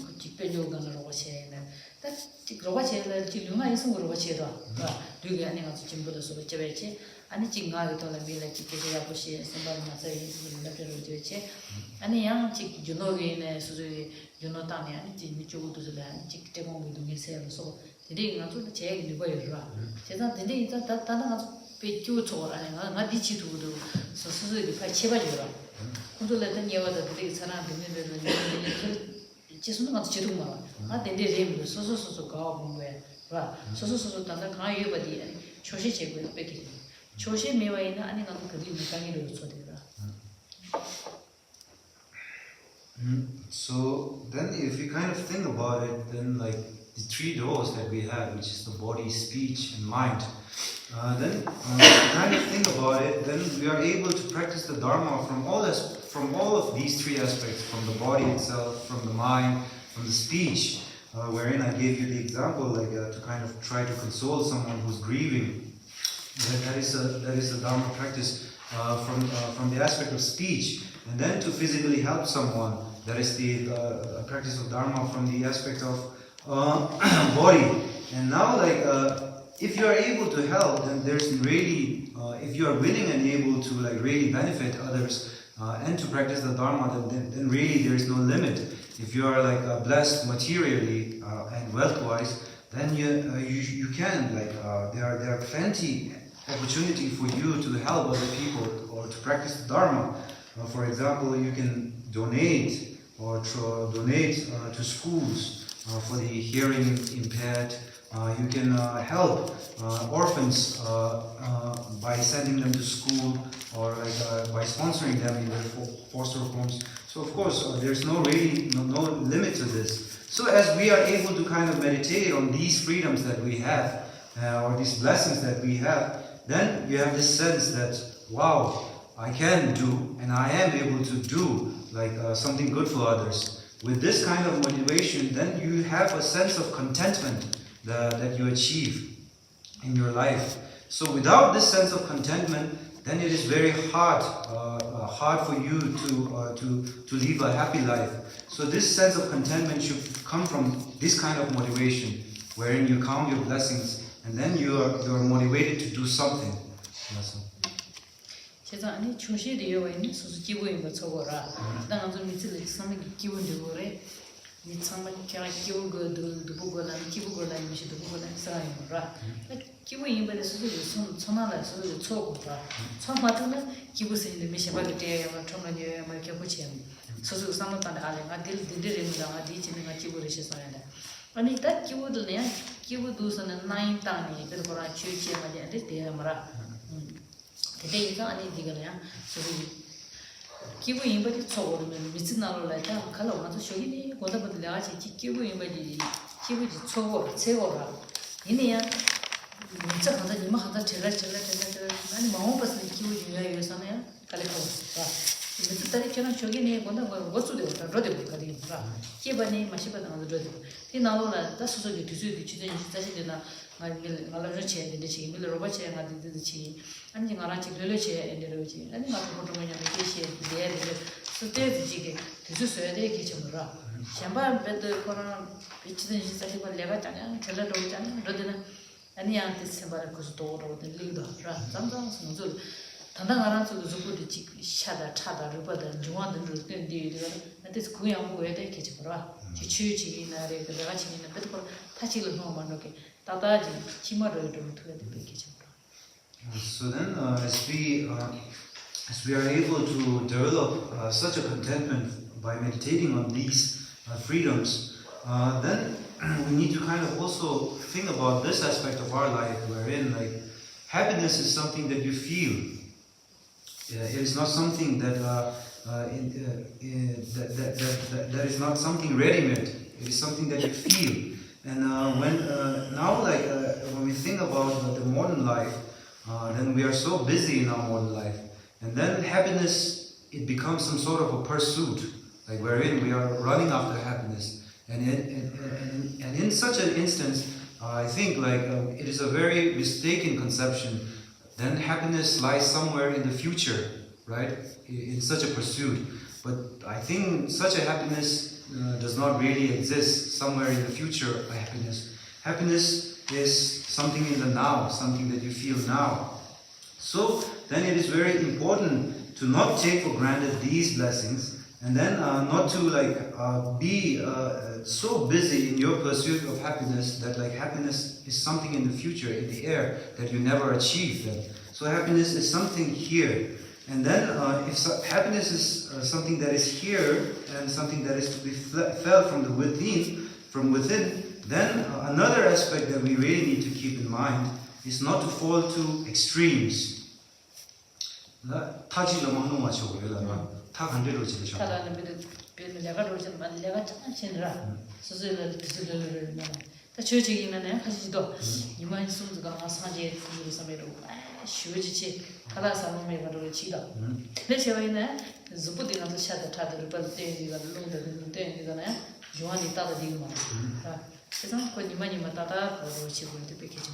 [SPEAKER 1] 그 집변조 가는 거 같이는 딱 로바체를 지루마 있은 거 로바체도 봐 되게 아니가 지금부터 소리 제베치 아니 지금가 또 라빌라 지게야 보시 선발나 사이 랍다로 되지 아니 양 지 주노위네 수수이 주노타네 아니 지 미쪽도 저다 지 대공도 미세서 되게 가서 제가 이거 이러라 제가 되게 이제 다다가 배교 초라네 나 디치도도 소수이 파 제발이라 근데 내가 되게 사람 되는 지수는 같이 지도 마. 나 된대 레미도 소소소소 가 본거야. 봐. 소소소소 단다 가요 버디. 초시 제고 뺏기. 초시 메와이나 아니 나도 그리 미강이로 소되라.
[SPEAKER 2] So then if you kind of think about it, then the three doors that we have, which is the body, speech and mind, then if you kind of think about it, then we are able to practice the Dharma from all of these three aspects, from the body itself, from the mind, from the speech, wherein I gave you the example to kind of try to console someone who's grieving. That is a Dharma practice from the aspect of speech, and then to physically help someone. That is the practice of Dharma from the aspect of body. And now, if you are able to help, then there's really, if you are willing and able to really benefit others and to practice the Dharma, then really there is no limit. If you are blessed materially and wealth-wise, then you can there are plenty opportunity for you to help other people or to practice the Dharma. For example, you can donate to schools for the hearing impaired. You can help orphans by sending them to school or by sponsoring them in their foster homes. So of course, there's no limit to this. So as we are able to kind of meditate on these freedoms that we have or these blessings that we have, then you have this sense that, wow, I can do and I am able to do something good for others. With this kind of motivation, then you have a sense of contentment that you achieve in your life. So without this sense of contentment, then it is very hard for you to live a happy life. So this sense of contentment should come from this kind of motivation, wherein you count your blessings and then you are motivated to do something.
[SPEAKER 1] 제가 아니 조시되어 있는 수수 기부인 거 저거라. 나는 좀 밑에 섬이 기부인데 그래. 이 참만 걔가 기부거도 두고거나 기부거나 미시도 두고거나 사람이라. 기부인 거에 수수 천하라서 저거라. 처음 같으면 기부스인데 미시바게 때 처음에 뭐 이렇게 붙이면 수수 상담단에 알아가 딜딜이랑 디치는 기부를 시작해야 돼. 아니 딱 기부도냐 기부도서는 나인 땅이 그거랑 취지에 맞게 돼야 말아. 대대가 아니 디가냐 저기 기부 인바디 초고르면 미친나로 라이다 칼로마도 쇼기니 고다버들 내가지 기부 인바디 기부지 초고 최고라 이내야 진짜 가서 이마 하다 제일 아니 마음 버스 기부 중요해 요소네 칼레코스가 미친 딸이 저는 쇼기니 고다 뭐 것도 되고 로데 거리라 기반이 마시바다 로데 이 나로라 다 소소지 뒤수지 주된 자식이나 말을 제 되지 밀 로바체 가지 되지 아니 가라치 relation energy 아니 가서 보통은 이게 대에 스테이지게 뒤수서야 돼 기점으로 샴바 베드 코로나 비치든 시스템이 내가 짱 절로 오잖아 로드는 아니한테 sembar ko sto ro de lido ra zamzam so 단단 알아서도 저거도 샤다 차다 르바다 중앙도 르든 디가 나한테 그냥 뭐 해야 돼 계속 봐. 지추지 나래 내가 지는 배도 타치를 너무 많게 다다지 치마를 좀 두게 돼 계속 봐.
[SPEAKER 2] So then, as we are able to develop such a contentment by meditating on these freedoms, then we need to kind of also think about this aspect of our life, wherein like happiness is something that you feel. It is not something that that is not something ready-made. It is something that you feel. And when we think about the modern life, then we are so busy in our modern life, and then happiness, it becomes some sort of a pursuit, like wherein we are running after happiness. And in such an instance, I think like it is a very mistaken conception. Then happiness lies somewhere in the future, right? In such a pursuit. But I think such a happiness does not really exist somewhere in the future. Happiness. Happiness is something in the now, something that you feel now. So then it is very important to not take for granted these blessings, and then not to be so busy in your pursuit of happiness that like happiness is something in the future, in the air, that you never achieve then. So happiness is something here. And then happiness is something that is here and something that is to be felt from within, then another aspect that we really need to keep in mind is not to fall to extremes.
[SPEAKER 1] 내가 그러지 말 내가 참신이라 스스로를 저지기는 하지도 이만 숨즈가 사제 우리 사회로 쉬어지지 가라서 몸에 가로 치다 근데 제가는 zupu디나서 샤다 타들 벌때가 롱데 되잖아요 조안이 따라 되는 거야 그래서 그 이만이 맞다가 바로 치고 이제 뺏기지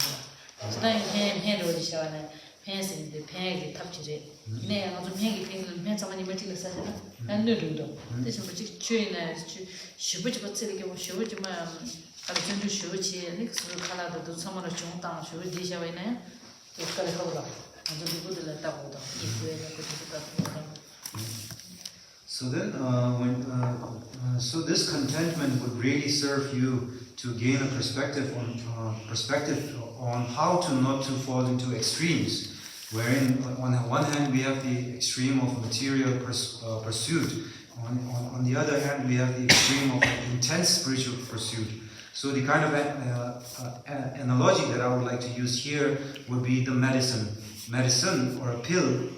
[SPEAKER 1] 뭐 그다음에 팬으로 시작하는 팬스인데 팬에게 탑지래 내가 좀 팬이 팬을 팬 자만이 멀티를 사잖아 안 누르도 대신 뭐 주인은 쉬부지 버츠게 뭐 쉬부지만 아주 전주 쉬부지 넥스 칼라도 참아로 중앙당 쉬부 디샤와이네 또 칼에 하고라 아주 누구들 따고도 이거에 그것도
[SPEAKER 2] So then, so this contentment would really serve you to gain a perspective on how to not to fall into extremes, wherein on the one hand we have the extreme of material pursuit, on the other hand we have the extreme of intense spiritual pursuit. So the kind of analogy that I would like to use here would be the medicine. Medicine or a pill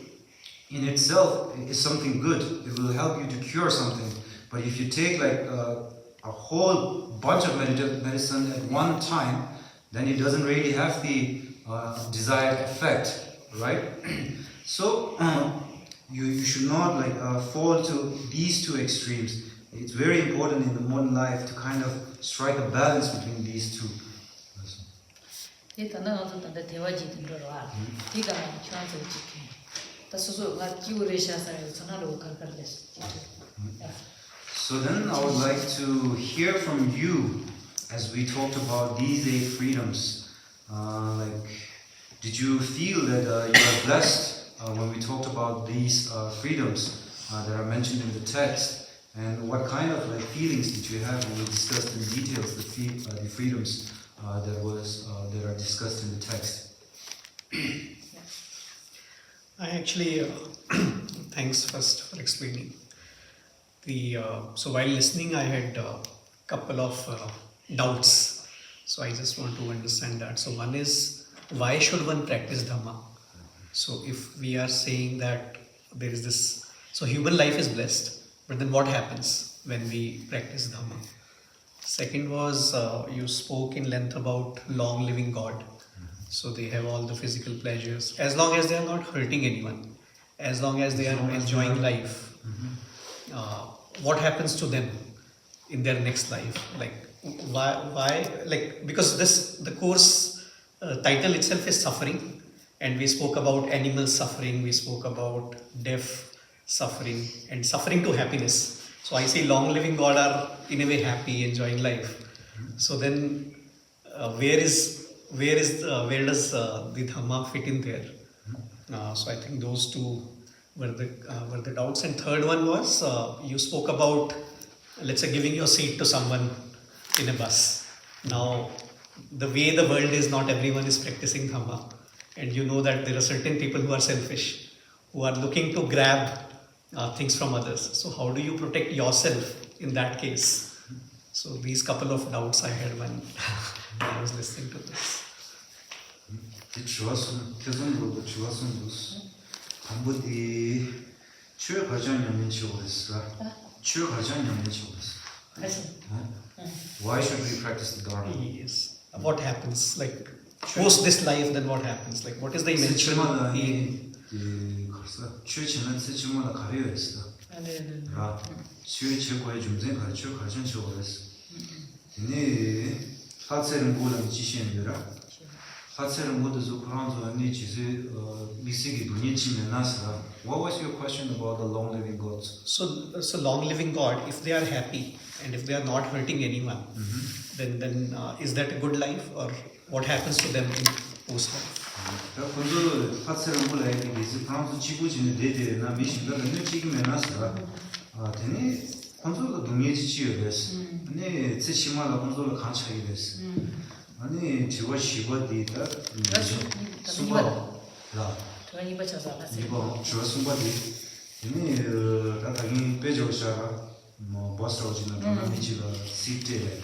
[SPEAKER 2] in itself is something good. It will help you to cure something. But if you take like a whole bunch of medicine at one time, then it doesn't really have the desired effect, right? So you should not fall to these two extremes. It's very important in the modern life to kind of strike a balance between these two. So then I would like to hear from you as we talked about these 8 freedoms. Did you feel that you are blessed when we talked about these freedoms that are mentioned in the text, and what kind of like feelings did you have when we discussed in details the freedoms that are discussed in the text?
[SPEAKER 4] I actually thanks first for explaining. So while listening, I had a couple of doubts. So I just want to understand that. So one is, why should one practice Dhamma? So if we are saying that there is this, so human life is blessed, but then what happens when we practice Dhamma? Second was, you spoke in length about long living God. So they have all the physical pleasures, as long as they are not hurting anyone, as long as they are enjoying life. What happens to them in their next life? Like why like, because the course title itself is suffering, and we spoke about animal suffering, we spoke about deaf suffering, and suffering to happiness. So I say long living God are in a way happy, enjoying life. So then where does the Dhamma fit in there? So I think those two were the doubts. And third one was, you spoke about, let's say, giving your seat to someone in a bus. Now, the way the world is, not everyone is practicing Dhamma, and you know that there are certain people who are selfish, who are looking to grab things from others. So how do you protect yourself in that case? So these couple of doubts I had when I was listening to this.
[SPEAKER 2] Why should we practice the Dharma?
[SPEAKER 4] Yes. What happens? Like, post this life, then what happens? Like, what is the eventual aim?
[SPEAKER 2] What was your question about the long living gods?
[SPEAKER 4] So long living God, if they are happy and if they are not hurting anyone, then is that a good life, or what happens to them in post life?
[SPEAKER 2] 아니 지와 시바디다 수바 라
[SPEAKER 1] 이거 찾아라.
[SPEAKER 2] 이거 저 수바디 이니 라다긴 빼줘샤라 뭐 버스로지는 그런 미치가 시트에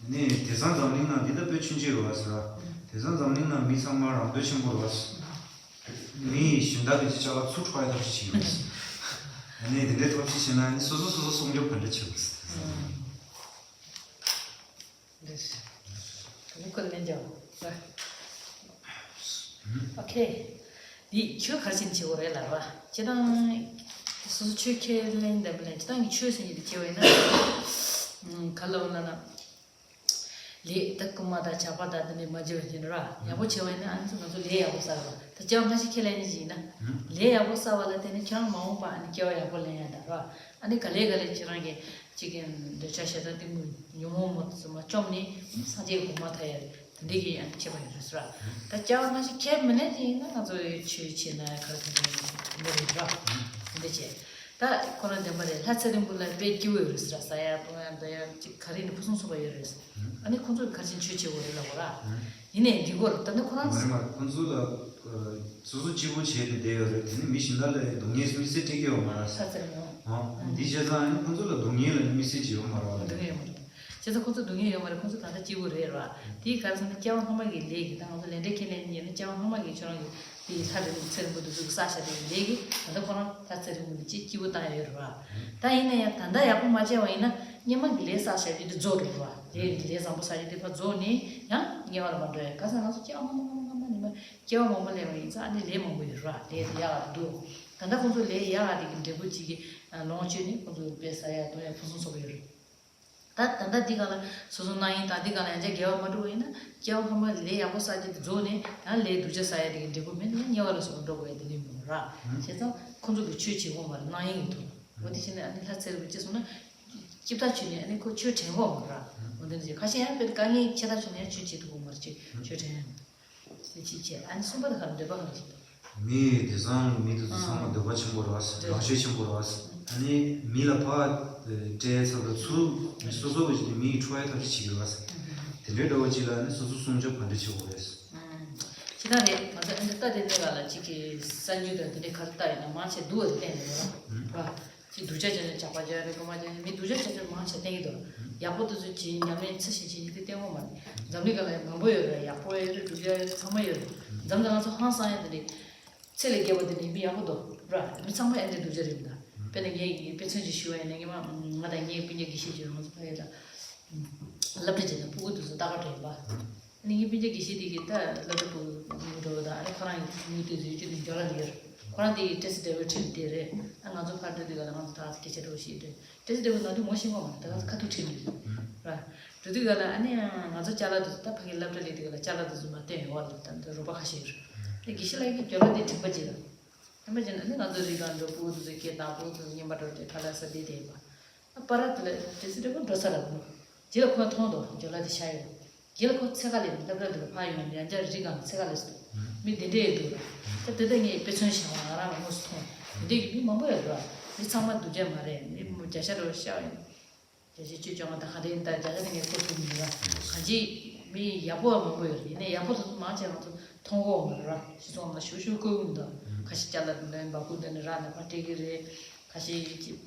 [SPEAKER 2] 네 대산 zamlin나 디다 빼춘지로 왔어 대산 zamlin나 미상마랑 되신으로 왔어 니 신다기 지자가 수트와야 될 지치겠어 아니 근데 더 지시는 소소소소 송력 벌려치고 있어
[SPEAKER 1] 오케이. 이 추 가진 지오래 라와. 지난 수수 추케랜데 블레 지난 추스니 지오에나 칼로나나 리 딱마다 잡아다더니 맞으지라. 야보 지오에나 안수도 레야고 살아. 저정 다시 켈레니지나. 레야고 살아라 때는 참 마음 봐 아니 겨야 볼래야다. 아니 갈래갈래 지랑게 지금 대차셔도 되고 용어못 좀니 사제 고마타야 되게 안 쳐버렸어. 다 자원하시 캡면에지나 가서 취치나 그렇게 뭐라. 근데지 다 그런 데 말에 하츠린 불라 베기우르스라 사야 또한다야 가리는 무슨 소바이르스. 아니 콘솔 가진 취치고 그러라고라. 이네 이거 어떤 코란
[SPEAKER 2] 정말 콘솔 수수 지구 제일 되어를 되는 미신달에 동예스 미세티게 말았어. 디제자는 콘솔 동예를 미세지요 말아. 제가 콘솔 동예요 말아 콘솔 다 지구래라. 디 가서는 자원 한마기 레기 당도 레데케는 자원 한마기 저런 이 사를 처음부터 그 사샤의 레기 다 코란 다처럼 지구 다여라. 다이네야 단다 야고 맞아 와이나 니만 레사샤의 조르와. 레사 무사리 데파 조니 야 니와라 만데 가서 나서 자원 Kyo Momo Levi, and the lemon with rat, lay the yard do. And that was lay yard in the boutique and launching for the best I had to have for that and that digala, Suzunai, Tadigal and Jago Maduina, Kyo Hama lay outside the zone and lay to just side in the woman and yours on the way the lemon rat. She thought, come to the churchy woman, 9 to. What is in the answer which is one? Keep touching it and could church and home. When the Kashi but Kani Chedach and churchy to home, church and super the 미 대상 미도 상만 더 같이 보러스 라셰신 보러스 아니 미라파 제에서 수 소소지 미 초에다 지기로스 들려도 지라는 소소송적 반드시 오래스
[SPEAKER 1] 지난해 맞아 엔터 되다가 지기 산유도 되게 갔다이나 마치 두어 되는 거. 지 두자전에 잡아줘야 그 맞아. 미 두자전에 마치 되기도. 야보도 지 냐면 치시지 때문에 잠리가 뭐요 야보에 두자 참아요. 잠자가서 한사애들이 셀에 개버더니 미 야보도 라. 미 참아 엔데 두자입니다. 배는 얘기 배천지 쉬어야 내가 마다 얘기 빈얘기 시죠. 그래서 랍데지는 보고도 다가도 봐. 니 비제 기시디기다 라도 무도다 아니 코란 무티지 지 저라디어 코란디 테스트 버친데레 안가조 파르디가 나만 다 기체로 시데 테스트 나도 모싱고 맞다 카투 치니 라 저디가나 아니야 가서 잘라도 딱 하길 랍데리디가 잘라도 좀 맞대 와르탄 로바 하시르 이 기실라이 저라디 tip바지가 아마진 아니 나도 리간도 보도 이게 나보도 님바도 칼라서 디데바 아파라틀 테스트가 드사라고 지라 코나 통도 저라디 샤이 길고 세가리 dab라들 파이면 양자 지간 세가리스 미 데데도 때때게 배천시 하라는 모습 근데 이 뭐야 이 참마 두제 말에 이 자샤로 샤이 제시 주정하다 하된다 자자는 게 고통이야 가지 미 야보가 뭐야 이네 야보도 마찬가지로 통고 말라 시종나 쇼쇼고운다 같이 잘라는 바꾸는 라나 파티기레 같이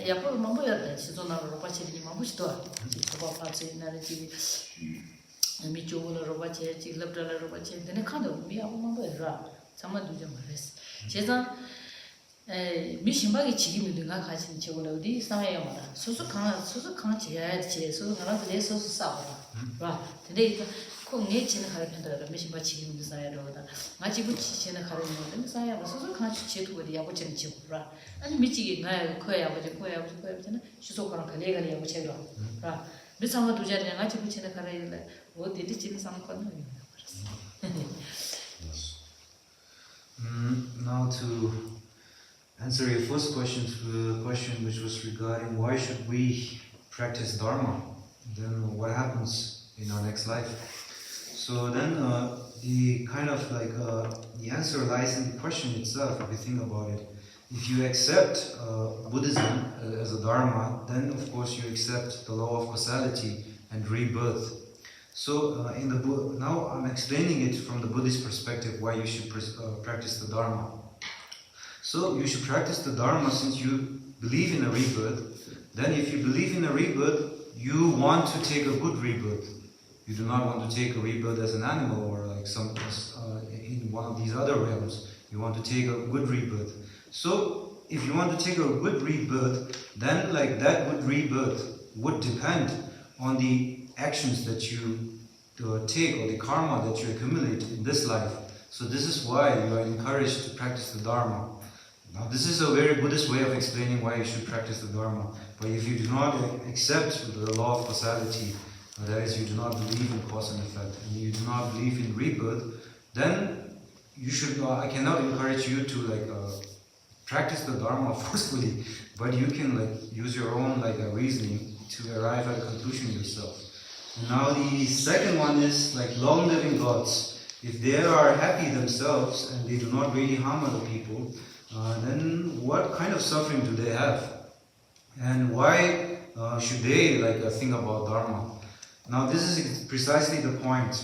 [SPEAKER 1] 야보 뭐야 시종나로 파치리 뭐부터 저거 파치 나르지 미 쪽으로 로바체 지글럽달로 로바체 근데 칸도 미 아무 뭐라 잠만 두지 말았어 제가 미 심박이 지금이 내가 가진 저거는 어디 상해요 말아 소소 강 제야 제 소소 가라서 내 소소 싸워라 봐 근데 이거 콩에 지는 가를 편들어 미 심박 지금이 상해로다 가지고 지는 가를 면 상해야 소소 강 제도 어디 야고 좀 지고라 아니 미치게 나 거야 아버지 거야잖아 소소 강 갈래가리 야고 제가 봐 미상아 두자리랑 같이 붙이는 가라이래 어디지 지금 상관은
[SPEAKER 2] Now to answer your first question, which was regarding why should we practice Dharma, then what happens in our next life. So then the kind of like the answer lies in the question itself. If you think about it, if you accept Buddhism as a Dharma, then of course you accept the law of causality and rebirth. So now I'm explaining it from the Buddhist perspective why you should practice the Dharma. So you should practice the Dharma since you believe in a rebirth. Then if you believe in a rebirth, you want to take a good rebirth. You do not want to take a rebirth as an animal or like in one of these other realms. You want to take a good rebirth. So if you want to take a good rebirth, then like that good rebirth would depend on the actions that you take or the karma that you accumulate in this life. So this is why you are encouraged to practice the Dharma. Now this is a very Buddhist way of explaining why you should practice the Dharma. But if you do not accept the law of causality, that is, you do not believe in cause and effect, and you do not believe in rebirth, then you should. I cannot encourage you to practice the Dharma forcefully, but you can use your own reasoning to arrive at a conclusion yourself. Now the second one is long-living gods. If they are happy themselves and they do not really harm other people, then what kind of suffering do they have? And why should they think about Dharma? Now this is precisely the point.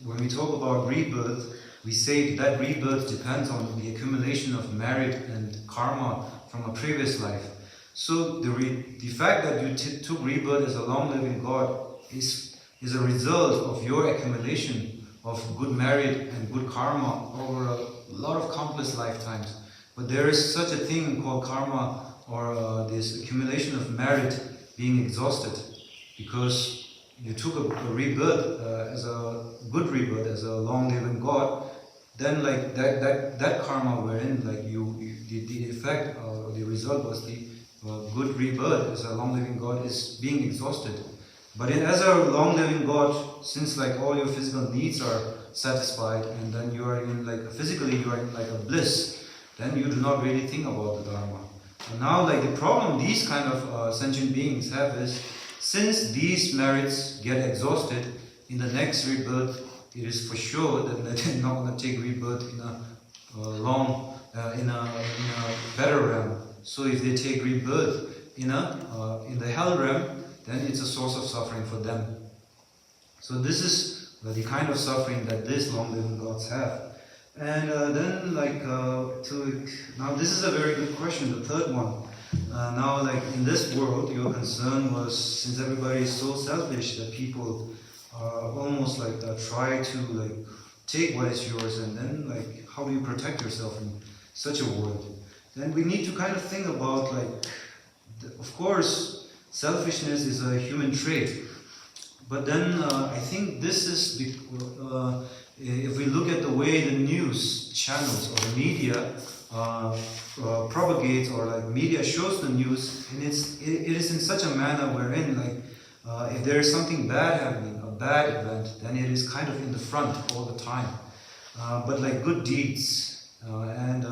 [SPEAKER 2] When we talk about rebirth, we say that rebirth depends on the accumulation of merit and karma from a previous life. So the fact that you took rebirth as a long-living God is a result of your accumulation of good merit and good karma over a lot of countless lifetimes. But there is such a thing called karma, or this accumulation of merit being exhausted, because you took a rebirth as a good rebirth, as a long-living God. Then that karma wherein the effect or the result was the good rebirth as a long-living God is being exhausted. But as a long-living God, since all your physical needs are satisfied, and then you are in physically you are in a bliss, then you do not really think about the Dharma. And now the problem these kind of sentient beings have is, since these merits get exhausted in the next rebirth, it is for sure that they're not going to take rebirth in a in a better realm. So if they take rebirth in the hell realm, then it's a source of suffering for them. So this is the kind of suffering that these long-living gods have. And then now this is a very good question, the third one. Now like in this world, your concern was, since everybody is so selfish that people almost like try to like take what is yours, and then like how do you protect yourself in such a world? Then we need to kind of think about like, of course, selfishness is a human trait. But then I think this is, if we look at the way the news channels or the media propagates, or like media shows the news, and it is in such a manner wherein like if there is something bad happening, a bad event, then it is kind of in the front all the time. But like good deeds and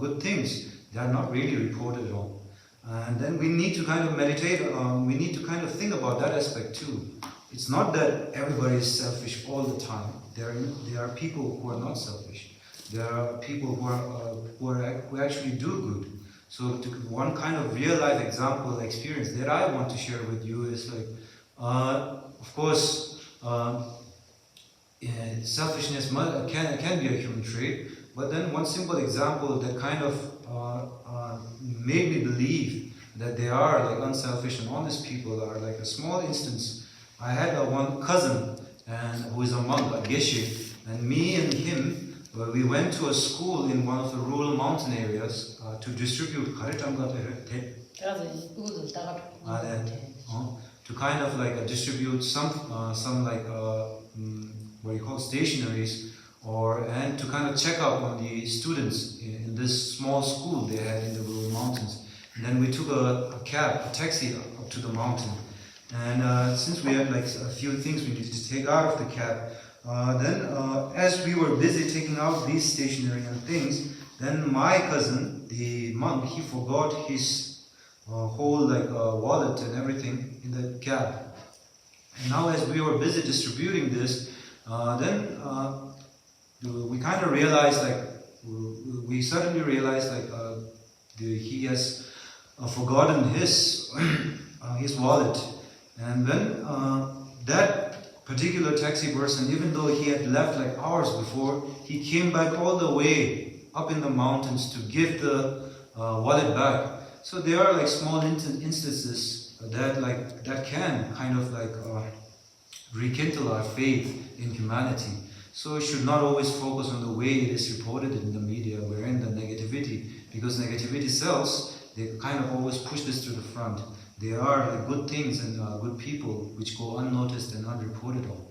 [SPEAKER 2] good things, they are not really reported at all. And then we need to kind of meditate, we need to kind of think about that aspect too. It's not that everybody is selfish all the time. There are people who are not selfish. There are people who actually do good. So one kind of real life example experience that I want to share with you is like, of course, selfishness can be a human trait. But then one simple example that kind of made me believe that they are like unselfish and honest people are like a small instance. I had one cousin who is a monk, a Geshe, and me and him, we went to a school in one of the rural mountain areas to distribute to kind of like distribute some like what you call stationaries, and to kind of check up on the students in this small school they had in the rural mountains. And then we took a taxi up to the mountain. And since we had like a few things we needed to take out of the cab, then as we were busy taking out these stationery and things, then my cousin, the monk, he forgot his whole like wallet and everything in the cab. And now as we were busy distributing this, then we kind of realized like, we suddenly realized like he has forgotten his wallet. And then that particular taxi person, even though he had left like hours before, he came back all the way up in the mountains to give the wallet back. So there are like small instances that can kind of like rekindle our faith in humanity. So we should not always focus on the way it is reported in the media, wherein the negativity, because negativity sells, they kind of always push this to the front. There are like good things and good people which go unnoticed and unreported on.